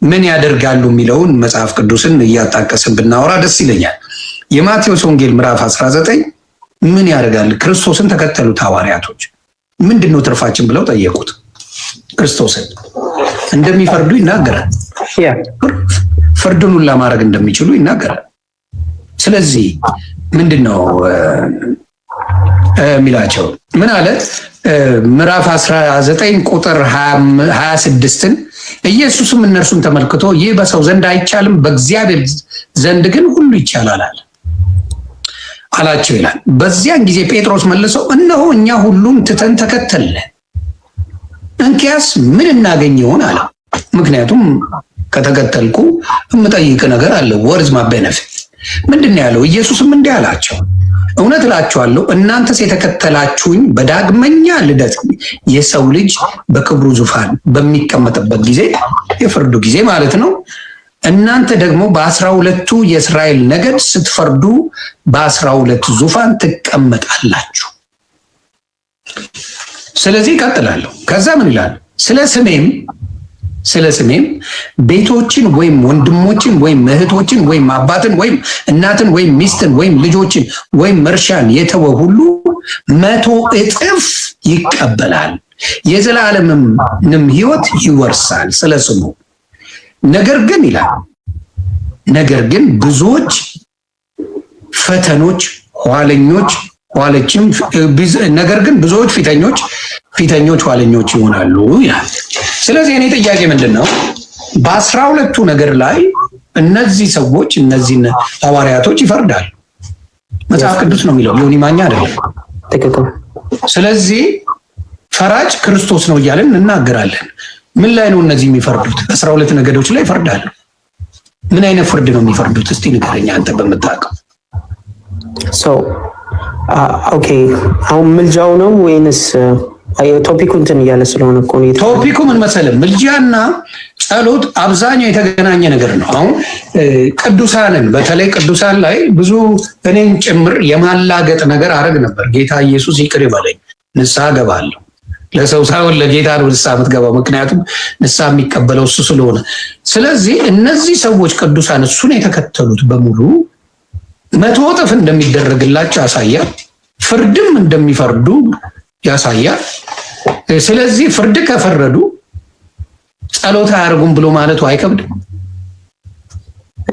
ምን ያደርጋሉ የሚለውን መጽሐፍ ቅዱስን እያጣቀስን ብናወራ ደስ ይለኛል። የማቴዎስ ወንጌል ምዕራፍ 19 ምን ያደርጋል? ክርስቶስን ተከተሉት ሐዋርያቶች ምንድን ነው ትርፋችን ብለው ጠየቁት። ክርስቶስን እንደሚፈርዱ ይናገራል። ፍርዱን ሁላ ማድረግ እንደሚችሉ ይናገራል። ስለዚህ ምንድን ነው የሚላቸው? ምን አለ? ምዕራፍ 19 ቁጥር 26ን ኢየሱስም እነርሱን ተመልክቶ ይህ በሰው ዘንድ አይቻልም፣ በእግዚአብሔር ዘንድ ግን ሁሉ ይቻላል አላቸው ይላል። በዚያን ጊዜ ጴጥሮስ መልሶ እነሆ እኛ ሁሉን ትተን ተከተልን፣ እንኪያስ ምን እናገኝ ይሆን አለ። ምክንያቱም ከተከተልኩ የምጠይቅ ነገር አለ። ወርዝ ማበነፊት ምንድን ነው ያለው? ኢየሱስም እንዲህ አላቸው፣ እውነት እላችኋለሁ እናንተስ የተከተላችሁኝ በዳግመኛ ልደት የሰው ልጅ በክብሩ ዙፋን በሚቀመጥበት ጊዜ፣ የፍርዱ ጊዜ ማለት ነው፣ እናንተ ደግሞ በ12ቱ የእስራኤል ነገድ ስትፈርዱ በ12 ዙፋን ትቀመጣላችሁ። ስለዚህ ይቀጥላለሁ። ከዛ ምን ይላል? ስለ ስሜም ቤቶችን ወይም ወንድሞችን ወይም እህቶችን ወይም አባትን ወይም እናትን ወይም ሚስትን ወይም ልጆችን ወይም እርሻን የተወ ሁሉ 100 እጥፍ ይቀበላል፣ የዘላለምንም ሕይወት ይወርሳል ስለ ስሙ። ነገር ግን ይላል፣ ነገር ግን ብዙዎች ፈተኖች ኋለኞች ነገር ግን ብዙዎች ፊተኞች ኋለኞች ይሆናሉ ይላል። ስለዚህ እኔ ጥያቄ ምንድን ነው? በ12ቱ ነገር ላይ እነዚህ ሰዎች እነዚህን ሐዋርያቶች ይፈርዳሉ። መጽሐፍ ቅዱስ ነው የሚለው፣ ዮኒ ማኛ አይደለም። ስለዚህ ፈራጅ ክርስቶስ ነው እያለን እናገራለን። ምን ላይ ነው እነዚህ የሚፈርዱት? 12 ነገዶች ላይ ይፈርዳሉ። ምን አይነት ፍርድ ነው የሚፈርዱት? እስቲ ንገረኝ አንተ በምታውቀው። ኦኬ አሁን ምልጃው ነው ወይንስ ቶፒኩ እንትን እያለ ስለሆነ እኮ ነው። ቶፒኩ ምን መሰለህ? ምልጃና ጸሎት አብዛኛው የተገናኘ ነገር ነው። አሁን ቅዱሳንን በተለይ ቅዱሳን ላይ ብዙ እኔን ጭምር የማላገጥ ነገር አረግ ነበር። ጌታ ኢየሱስ ይቅር ይበለኝ፣ ንስሐ ገባለሁ። ለሰው ሳይሆን ለጌታ ነው ንስሐ የምትገባው፣ ምክንያቱም ንስሐ የሚቀበለው እሱ ስለሆነ። ስለዚህ እነዚህ ሰዎች ቅዱሳን እሱን የተከተሉት በሙሉ 100 እጥፍ እንደሚደረግላቸው ያሳያል። ፍርድም እንደሚፈርዱ ያሳያል። ስለዚህ ፍርድ ከፈረዱ ጸሎት አያርጉም ብሎ ማለቱ አይከብድም።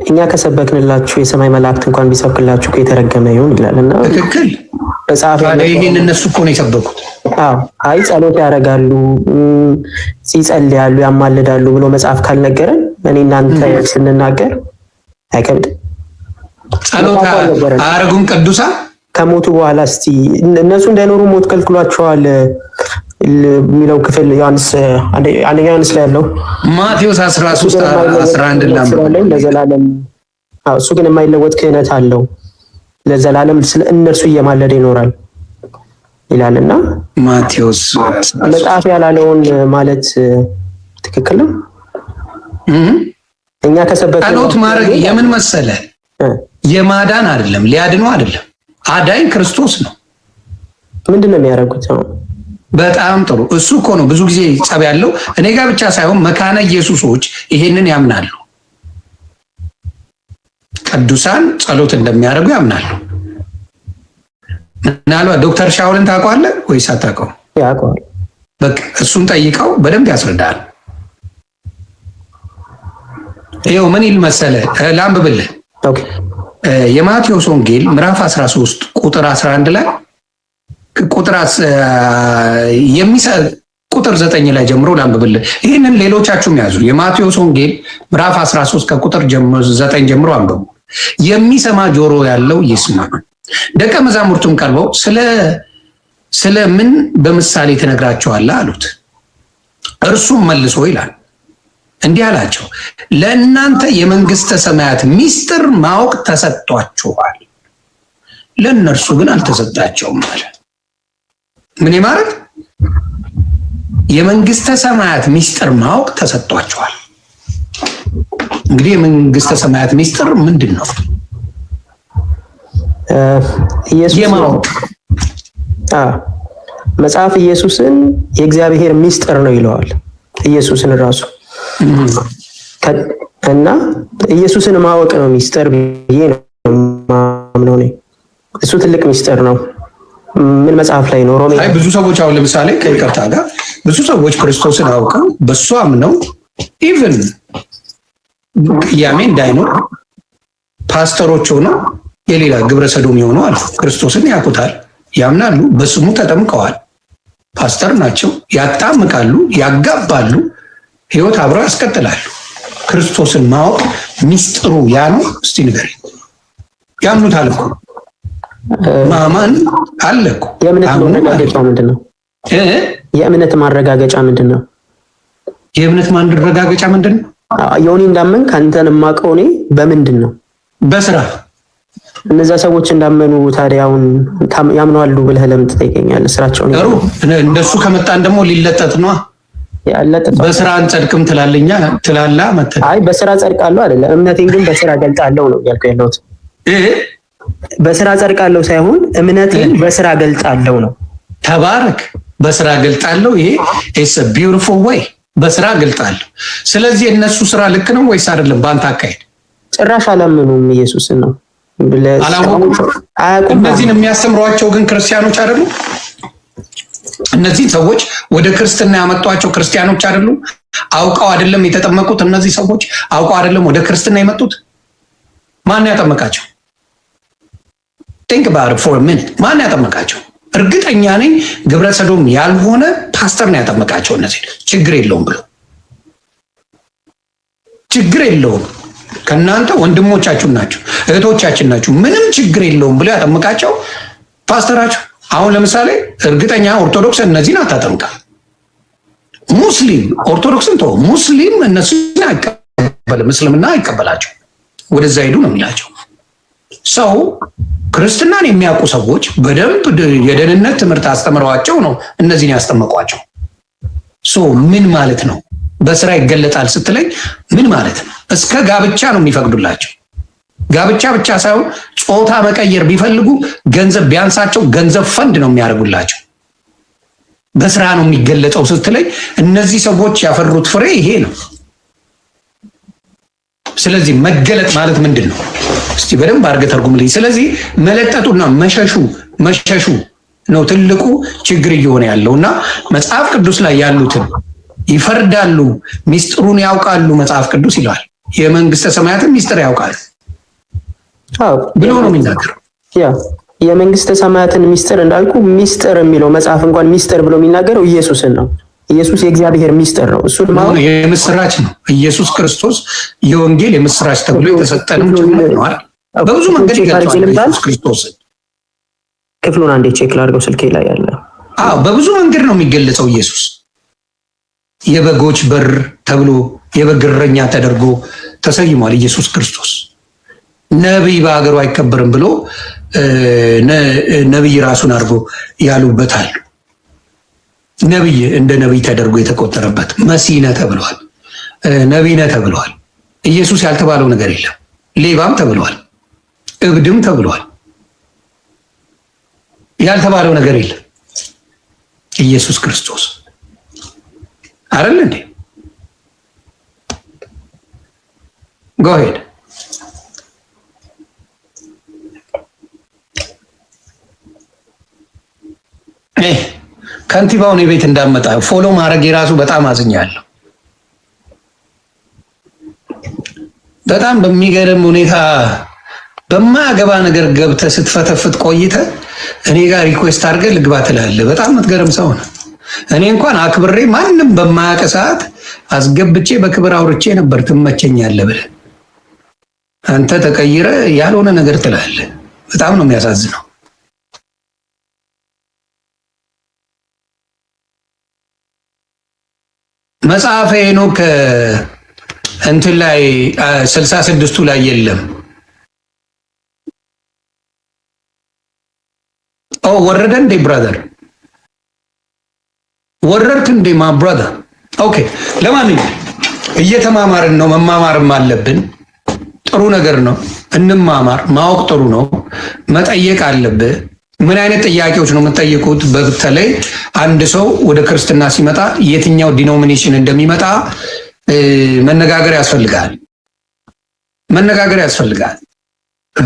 እኛ ከሰበክንላችሁ የሰማይ መላእክት እንኳን ቢሰብክላችሁ የተረገመ ይሁን ይላልና፣ ትክክል። ይህን እነሱ እኮ ነው የሰበኩት። አይ ጸሎት ያደርጋሉ፣ ይጸልያሉ፣ ያማልዳሉ ብሎ መጽሐፍ ካልነገረን እኔ እናንተ ስንናገር አይከብድም። ጸሎት አያርጉም ቅዱሳን ከሞቱ በኋላ እስቲ እነሱ እንዳይኖሩ ሞት ከልክሏቸዋል የሚለው ክፍል አንደኛ ዮሐንስ ላይ ያለው ማቴዎስ 13:11 ለዘላለም እሱ ግን የማይለወጥ ክህነት አለው ለዘላለም ስለ እነርሱ እየማለደ ይኖራል ይላልና ማቴዎስ መጽሐፍ ያላለውን ማለት ትክክል ነው። እኛ ከሰበከ ጸሎት ማድረግ የምን መሰለ የማዳን አይደለም፣ ሊያድኑ አይደለም። አዳኝ ክርስቶስ ነው። ምንድነው የሚያደርጉት? በጣም ጥሩ። እሱ እኮ ነው ብዙ ጊዜ ጸብ ያለው። እኔ ጋር ብቻ ሳይሆን መካነ ኢየሱሶች ይሄንን ያምናሉ። ቅዱሳን ጸሎት እንደሚያደርጉ ያምናሉ። ምናልባት ዶክተር ሻውልን ታውቀዋለህ ወይስ አታውቀውም? ያውቀዋል። በቃ እሱን ጠይቀው በደንብ ያስረዳል። ይኸው ምን ይል መሰለህ፣ ላንብብልህ። የማቴዎስ ወንጌል ምዕራፍ 13 ቁጥር 11 ላይ ቁጥር 9 ላይ ጀምሮ ላንብብልህ። ይህንን ሌሎቻችሁም ያዙ። የማቴዎስ ወንጌል ምዕራፍ 13 ከቁጥር 9 ጀምሮ አንብቡ። የሚሰማ ጆሮ ያለው ይስማ። ደቀ መዛሙርቱም ቀርበው ስለ ምን በምሳሌ ትነግራቸዋለህ አሉት። እርሱም መልሶ ይላል እንዲህ አላቸው፣ ለእናንተ የመንግስተ ሰማያት ሚስጥር ማወቅ ተሰጥቷችኋል፣ ለእነርሱ ግን አልተሰጣቸውም አለ። ምን ማለት? የመንግስተ ሰማያት ሚስጥር ማወቅ ተሰጥቷችኋል። እንግዲህ የመንግስተ ሰማያት ሚስጥር ምንድን ነው? የማወቅ መጽሐፍ ኢየሱስን የእግዚአብሔር ሚስጥር ነው ይለዋል። ኢየሱስን ራሱ እና ኢየሱስን ማወቅ ነው ሚስጥር ብዬ ነው ማምነው እኔ። እሱ ትልቅ ሚስጥር ነው። ምን መጽሐፍ ላይ ነው? ሮሜ። ብዙ ሰዎች አሁን ለምሳሌ ከይቅርታ ጋር ብዙ ሰዎች ክርስቶስን አውቀው በሱ አምነው ኢቭን ቅያሜ እንዳይኖር ፓስተሮች ሆነው የሌላ ግብረ ሰዶም የሆኑ አሉ። ክርስቶስን ያውቁታል፣ ያምናሉ፣ በስሙ ተጠምቀዋል፣ ፓስተር ናቸው፣ ያጣምቃሉ፣ ያጋባሉ፣ ህይወት አብረው ያስቀጥላሉ። ክርስቶስን ማወቅ ሚስጥሩ ያ ነው። እስቲ ንገረኝ። ያምኑታል እኮ ማማን አለ እኮ። የእምነት ማረጋገጫ ምንድን ነው? የእምነት ማረጋገጫ ምንድን ነው? የእምነት ማረጋገጫ ምንድን ነው? ዮኒ እንዳመን ከአንተን የማውቀው እኔ በምንድን ነው? በስራ። እነዛ ሰዎች እንዳመኑ ታዲያውን ያምነዋሉ ብለህ ለምን ትጠይቀኛለህ? ስራቸውን ጥሩ። እንደሱ ከመጣን ደግሞ ሊለጠጥ ነው። በስራ አንጸድቅም ትላላ መተ። አይ በስራ ጸድቃለሁ አይደለ፣ እምነቴን ግን በስራ ገልጣለሁ ነው ያልኩ ያለሁት። በስራ ጸድቃለሁ ሳይሆን እምነቴን በስራ ገልጣለሁ ነው። ተባረክ። በስራ ገልጣለሁ። ይሄ ኢትስ አ ቢዩቲፉል ዌይ። በስራ ገልጣለሁ። ስለዚህ እነሱ ስራ ልክ ነው ወይስ አይደለም? በአንተ አካሄድ ጭራሽ አላመኑም ኢየሱስን ነው አላወቁም። እነዚህን የሚያስተምሯቸው ግን ክርስቲያኖች አይደሉም። እነዚህ ሰዎች ወደ ክርስትና ያመጧቸው ክርስቲያኖች አይደሉም። አውቀው አይደለም የተጠመቁት። እነዚህ ሰዎች አውቀው አይደለም ወደ ክርስትና የመጡት። ማን ያጠመቃቸው? think about it for a minute። ማን ያጠመቃቸው? እርግጠኛ ነኝ ግብረ ሰዶም ያልሆነ ፓስተር ነው ያጠመቃቸው። እነዚህ ችግር የለውም ብሎ ችግር የለውም ከእናንተ ወንድሞቻችሁ ናቸው እህቶቻችን ናቸው ምንም ችግር የለውም ብሎ ያጠመቃቸው ፓስተራቸው። አሁን ለምሳሌ እርግጠኛ ኦርቶዶክስ እነዚህን አታጠምቃ። ሙስሊም ኦርቶዶክስን ተው፣ ሙስሊም እነሱን አይቀበልም፣ እስልምና አይቀበላቸው፣ ወደዛ ሄዱ ነው የሚላቸው። ሰው ክርስትናን የሚያውቁ ሰዎች በደንብ የደህንነት ትምህርት አስተምረዋቸው ነው እነዚህን ያስጠመቋቸው። ምን ማለት ነው? በስራ ይገለጣል ስትለኝ ምን ማለት ነው? እስከ ጋብቻ ነው የሚፈቅዱላቸው። ጋብቻ ብቻ ሳይሆን ጾታ መቀየር ቢፈልጉ ገንዘብ ቢያንሳቸው ገንዘብ ፈንድ ነው የሚያደርጉላቸው። በስራ ነው የሚገለጠው ስትለኝ እነዚህ ሰዎች ያፈሩት ፍሬ ይሄ ነው። ስለዚህ መገለጥ ማለት ምንድን ነው? እስቲ በደንብ አድርገህ ተርጉምልኝ። ስለዚህ መለጠጡና መሸሹ ነው ትልቁ ችግር እየሆነ ያለው እና መጽሐፍ ቅዱስ ላይ ያሉትን ይፈርዳሉ፣ ሚስጥሩን ያውቃሉ። መጽሐፍ ቅዱስ ይለዋል የመንግስተ ሰማያትን ሚስጥር ያውቃል ብሎ ነው የሚናገረው። የመንግስተ ሰማያትን ሚስጥር እንዳልኩ ሚስጥር የሚለው መጽሐፍ እንኳን ሚስጥር ብሎ የሚናገረው ኢየሱስን ነው። ኢየሱስ የእግዚአብሔር ሚስጥር ነው። እሱን ማለት የምስራች ነው። ኢየሱስ ክርስቶስ የወንጌል የምስራች ተብሎ የተሰጠንም ጭምር ነው አይደል? በብዙ መንገድ ይገልጻል ኢየሱስ ክርስቶስን። ክፍሉን አንዴ ቼክ ላድርገው ስልኬ ላይ ያለ። በብዙ መንገድ ነው የሚገለጸው ኢየሱስ። የበጎች በር ተብሎ የበግ እረኛ ተደርጎ ተሰይሟል ኢየሱስ ክርስቶስ። ነቢይ በሀገሩ አይከበርም ብሎ ነቢይ ራሱን አድርጎ ያሉበታል። ነቢይ እንደ ነቢይ ተደርጎ የተቆጠረበት መሲነ ተብሏል፣ ነቢነ ተብሏል። ኢየሱስ ያልተባለው ነገር የለም። ሌባም ተብሏል፣ እብድም ተብሏል። ያልተባለው ነገር የለም። ኢየሱስ ክርስቶስ አይደል እንዴ? go ahead። ከንቲባውን የቤት እንዳመጣ ፎሎ ማድረግ የራሱ በጣም አዝኛለሁ። በጣም በሚገርም ሁኔታ በማያገባ ነገር ገብተህ ስትፈተፍት ቆይተህ እኔ ጋር ሪኩዌስት አድርገህ ልግባ ትላለህ። በጣም የምትገርም ሰው ነው። እኔ እንኳን አክብሬ ማንም በማያውቅ ሰዓት አስገብቼ በክብር አውርቼ ነበር ትመቸኛለህ ብለህ አንተ ተቀይረህ ያልሆነ ነገር ትላለህ። በጣም ነው የሚያሳዝነው። መጽሐፈ ሄኖክ እንትን ላይ 66ቱ ላይ የለም። ኦ ወረደ እንዴ ብራዘር? ወረድክ እንዴ ማ ብራዘር? ኦኬ ለማንኛውም እየተማማርን ነው፣ መማማርም አለብን። ጥሩ ነገር ነው። እንማማር። ማወቅ ጥሩ ነው። መጠየቅ አለብህ። ምን አይነት ጥያቄዎች ነው የምትጠይቁት? በተለይ አንድ ሰው ወደ ክርስትና ሲመጣ የትኛው ዲኖሚኔሽን እንደሚመጣ መነጋገር ያስፈልጋል። መነጋገር ያስፈልጋል።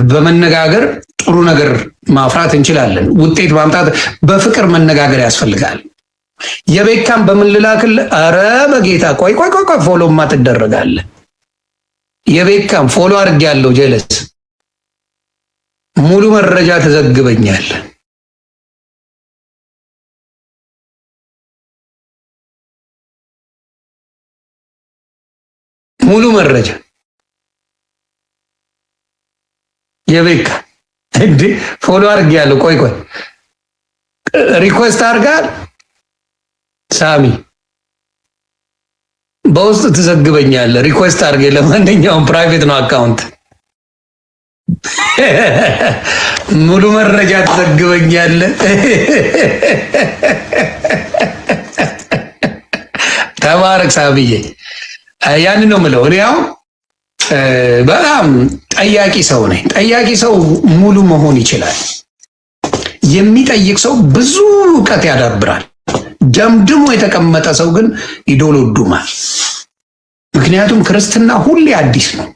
በመነጋገር ጥሩ ነገር ማፍራት እንችላለን። ውጤት ማምጣት በፍቅር መነጋገር ያስፈልጋል። የቤካም በምን ልላክል? አረ በጌታ ቆይ ፎሎማ ትደረጋለህ። የቤካም ፎሎ አድርጌያለሁ። ጀለስ ሙሉ መረጃ ተዘግበኛል። ሙሉ መረጃ የቤካ እንዴ ፎሎ አድርጌያለሁ። ቆይ ሪኩዌስት አድርጋል። ሳሚ በውስጥ ትዘግበኛለህ። ሪኩዌስት አድርጌ ለማንኛውም ፕራይቬት ነው አካውንት። ሙሉ መረጃ ትዘግበኛለህ። ተባረክ ሳሚዬ። ያንን ነው የምለው። እኔ ያው በጣም ጠያቂ ሰው ነኝ። ጠያቂ ሰው ሙሉ መሆን ይችላል። የሚጠይቅ ሰው ብዙ እውቀት ያዳብራል። ደምድሞ የተቀመጠ ሰው ግን ይዶሎዱማል። ምክንያቱም ክርስትና ሁሌ አዲስ ነው።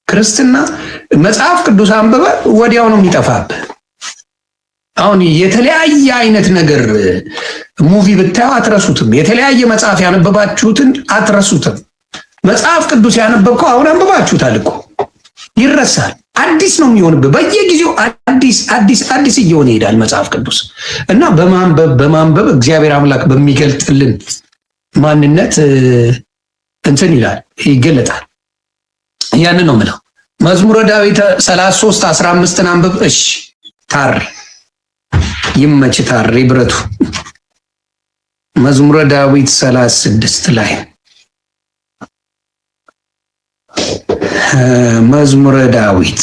ክርስትና መጽሐፍ ቅዱስ አንብበ ወዲያው ነው የሚጠፋብህ። አሁን የተለያየ አይነት ነገር ሙቪ ብታዩ አትረሱትም። የተለያየ መጽሐፍ ያነበባችሁትን አትረሱትም። መጽሐፍ ቅዱስ ያነበብከው አሁን አንብባችሁታል እኮ ይረሳል። አዲስ ነው የሚሆንብህ። በየጊዜው አዲስ እየሆነ ይሄዳል መጽሐፍ ቅዱስ እና በማንበብ እግዚአብሔር አምላክ በሚገልጥልን ማንነት እንትን ይላል ይገለጣል። ያንን ነው የምለው። መዝሙረ ዳዊት 33:15 አንብብ። እሺ ታሪ ይመች ታሪ ብረቱ። መዝሙረ ዳዊት 36 ላይ መዝሙረ ዳዊት